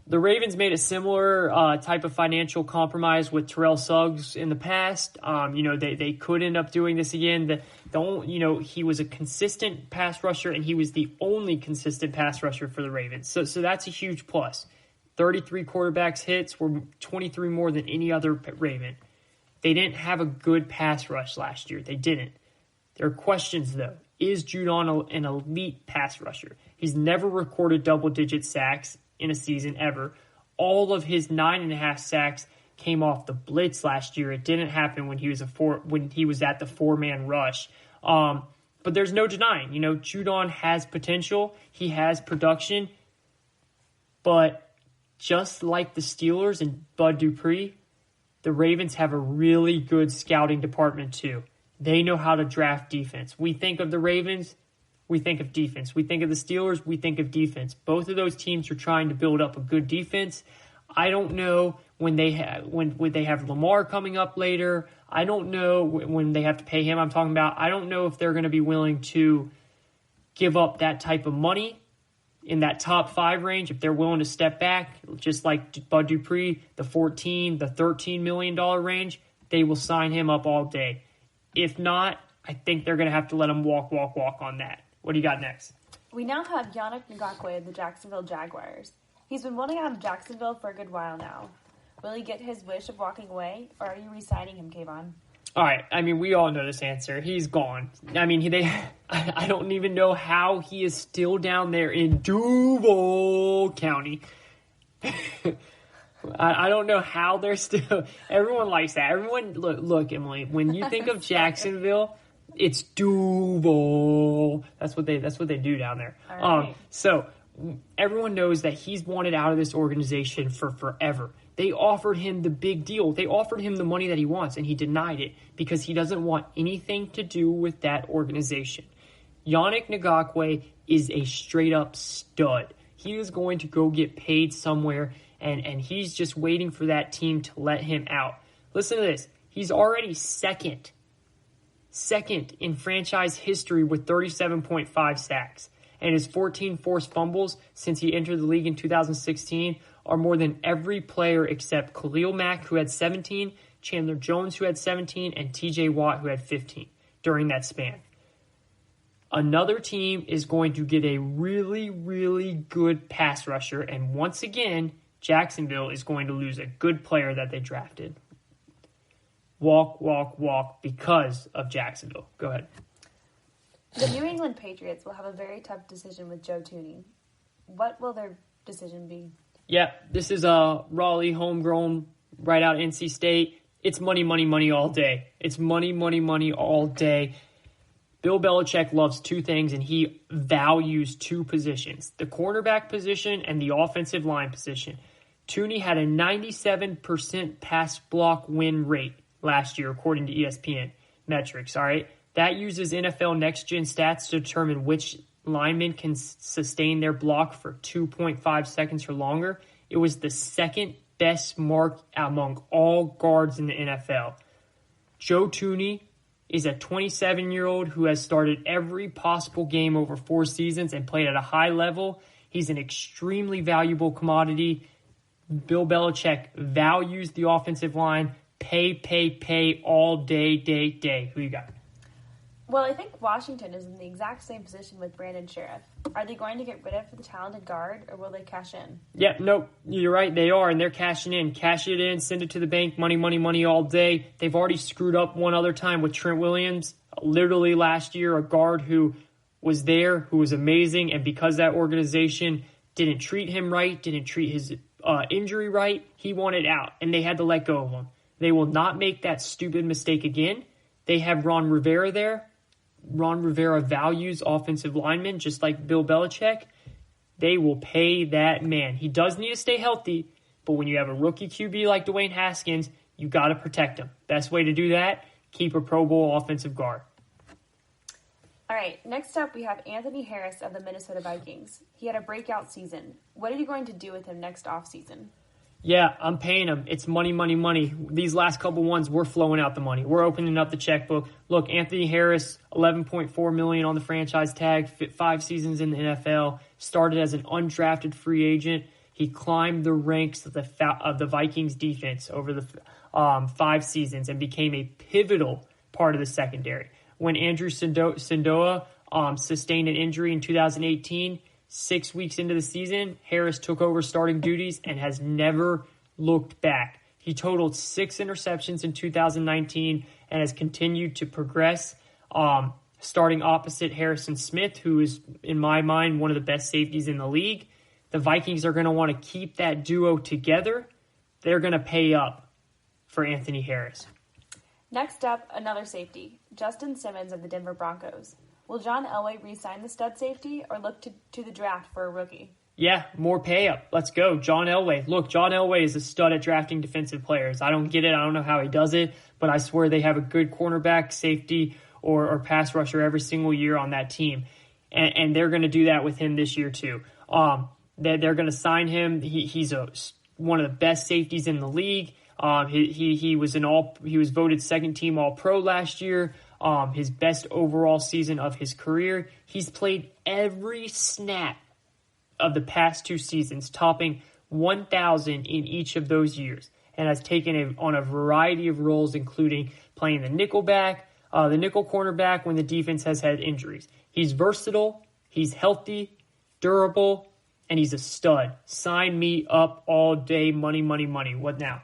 The Ravens made a similar type of financial compromise with Terrell Suggs in the past. They could end up doing this again. He was a consistent pass rusher, and he was the only consistent pass rusher for the Ravens. So that's a huge plus. 33 quarterbacks hits were 23 more than any other Raven. They didn't have a good pass rush last year. They didn't. There are questions, though. Is Judon an elite pass rusher? He's never recorded double-digit sacks in a season ever. All of his 9.5 sacks came off the blitz last year. It didn't happen when he was at the 4-man rush. But there's no denying, Judon has potential. He has production. But just like the Steelers and Bud Dupree, the Ravens have a really good scouting department too. They know how to draft defense. We think of the Ravens, we think of defense. We think of the Steelers, we think of defense. Both of those teams are trying to build up a good defense. I don't know when they have Lamar coming up later. I don't know when they have to pay him. I don't know if they're going to be willing to give up that type of money in that top 5 range. If they're willing to step back, just like Bud Dupree, the $13 million range, they will sign him up all day. If not, I think they're going to have to let him walk on that. What do you got next? We now have Yannick Ngakoue of the Jacksonville Jaguars. He's been wanting out of Jacksonville for a good while now. Will he get his wish of walking away, or are you re-signing him, Kayvon? All right. We all know this answer. He's gone. I don't even know how he is still down there in Duval County. I don't know how they're still. Everyone likes that. Everyone, look, Emily. When you think of Jacksonville, it's Duval. That's what they do down there. Right. So everyone knows that he's wanted out of this organization for forever. They offered him the big deal. They offered him the money that he wants, and he denied it because he doesn't want anything to do with that organization. Yannick Ngakoue is a straight-up stud. He is going to go get paid somewhere, and he's just waiting for that team to let him out. Listen to this. He's already second in franchise history with 37.5 sacks. And his 14 forced fumbles since he entered the league in 2016 are more than every player except Khalil Mack, who had 17, Chandler Jones, who had 17, and TJ Watt, who had 15 during that span. Another team is going to get a really, really good pass rusher, and once again, Jacksonville is going to lose a good player that they drafted. Walk because of Jacksonville. Go ahead. The New England Patriots will have a very tough decision with Joe Thuney. What will their decision be? Yeah, this is a Raleigh homegrown, right out NC State. It's money all day. It's money all day. Bill Belichick loves 2 things, and he values 2 positions, the cornerback position and the offensive line position. Tooney had a 97% pass block win rate last year, according to ESPN metrics, all right? That uses NFL Next Gen stats to determine which linemen can sustain their block for 2.5 seconds or longer. It was the second best mark among all guards in the NFL. Joe Tooney is a 27-year-old who has started every possible game over 4 seasons and played at a high level. He's an extremely valuable commodity. Bill Belichick values the offensive line. Pay all day. Who you got? Well, I think Washington is in the exact same position with Brandon Sheriff. Are they going to get rid of the talented guard, or will they cash in? Yeah, no, you're right. They are, and they're cashing in. Cash it in, send it to the bank, money all day. They've already screwed up one other time with Trent Williams. Literally last year, a guard who was there, who was amazing, and because that organization didn't treat him right, didn't treat his injury right, he wanted out, and they had to let go of him. They will not make that stupid mistake again. They have Ron Rivera there. Ron Rivera values offensive linemen just like Bill Belichick. They will pay that man. He does need to stay healthy, but when you have a rookie QB like Dwayne Haskins, you got to protect him. Best way to do that, keep a Pro Bowl offensive guard. All right, next up we have Anthony Harris of the Minnesota Vikings. He had a breakout season. What are you going to do with him next offseason? Yeah, I'm paying him. It's money. These last couple ones, we're flowing out the money. We're opening up the checkbook. Look, Anthony Harris, $11.4 million on the franchise tag, 5 seasons in the NFL, started as an undrafted free agent. He climbed the ranks of the Vikings defense over the 5 seasons and became a pivotal part of the secondary. When Andrew Sendoa sustained an injury in 2018, 6 weeks into the season, Harris took over starting duties and has never looked back. He totaled 6 interceptions in 2019 and has continued to progress, starting opposite Harrison Smith, who is, in my mind, one of the best safeties in the league. The Vikings are going to want to keep that duo together. They're going to pay up for Anthony Harris. Next up, another safety, Justin Simmons of the Denver Broncos. Will John Elway re-sign the stud safety or look to the draft for a rookie? Yeah, more pay up. Let's go. John Elway. Look, John Elway is a stud at drafting defensive players. I don't get it. I don't know how he does it, but I swear they have a good cornerback, safety, or pass rusher every single year on that team. And they're going to do that with him this year too. They're going to sign him. He's one of the best safeties in the league. He was voted second team All-Pro last year. His best overall season of his career. He's played every snap of the past 2 seasons, topping 1,000 in each of those years, and has taken on a variety of roles, including playing the nickel cornerback when the defense has had injuries. He's versatile, he's healthy, durable, and he's a stud. Sign me up all day, money. What now?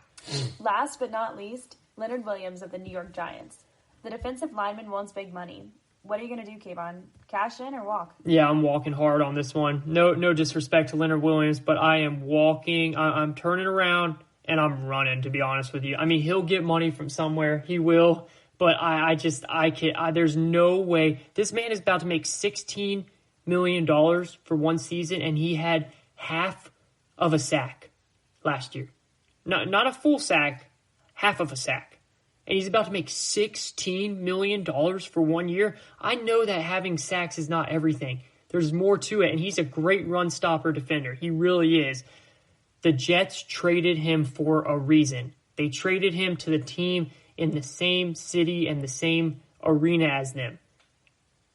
Last but not least, Leonard Williams of the New York Giants. The defensive lineman wants big money. What are you going to do, Kayvon? Cash in or walk? Yeah, I'm walking hard on this one. No disrespect to Leonard Williams, but I am walking. I'm turning around, and I'm running, to be honest with you. I mean, he'll get money from somewhere. He will. But I can't. There's no way. This man is about to make $16 million for one season, and he had half of a sack last year. Not a full sack, half of a sack. And he's about to make $16 million for 1 year. I know that having sacks is not everything. There's more to it, and he's a great run stopper defender. He really is. The Jets traded him for a reason. They traded him to the team in the same city and the same arena as them.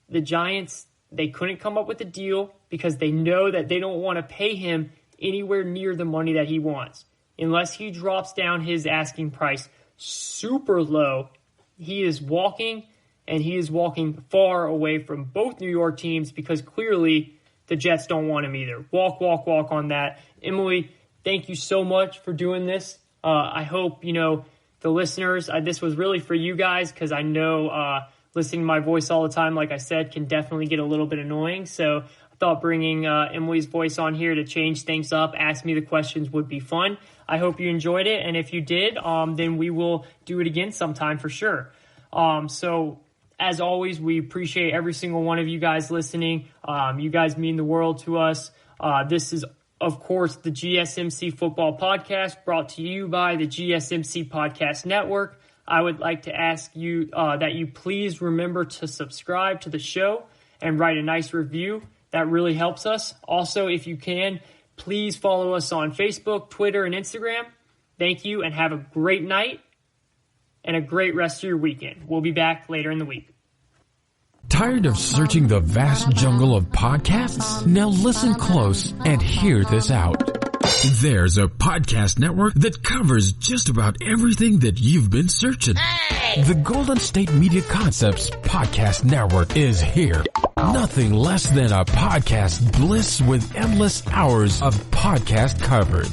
The Giants, they couldn't come up with a deal because they know that they don't want to pay him anywhere near the money that he wants. Unless he drops down his asking price super low, he is walking, and he is walking far away from both New York teams because clearly the Jets don't want him either. Walk on that. Emily, thank you so much for doing this. I hope, the listeners, this was really for you guys because I know listening to my voice all the time, like I said, can definitely get a little bit annoying. So I thought bringing Emily's voice on here to change things up, ask me the questions would be fun. I hope you enjoyed it, and if you did, then we will do it again sometime for sure. So, as always, we appreciate every single one of you guys listening. You guys mean the world to us. This is of course, the GSMC Football Podcast, brought to you by the GSMC Podcast Network. I would like to ask you that you please remember to subscribe to the show and write a nice review. That really helps us. Also, if you can, please follow us on Facebook, Twitter, and Instagram. Thank you, and have a great night and a great rest of your weekend. We'll be back later in the week. Tired of searching the vast jungle of podcasts? Now listen close and hear this out. There's a podcast network that covers just about everything that you've been searching. Hey! The Golden State Media Concepts Podcast Network is here. Nothing less than a podcast bliss with endless hours of podcast coverage.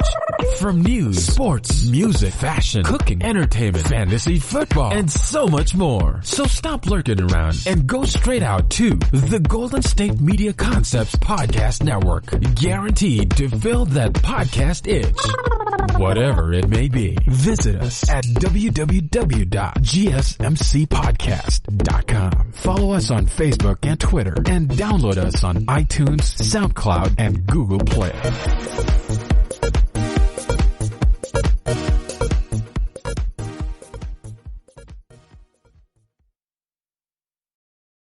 From news, sports, music, fashion, cooking, entertainment, fantasy, football, and so much more. So stop lurking around and go straight out to the Golden State Media Concepts Podcast Network. Guaranteed to fill that podcast itch. Whatever it may be. Visit us at www.gsmcpodcast.com. Follow us on Facebook and Twitter, and download us on iTunes, SoundCloud, and Google Play.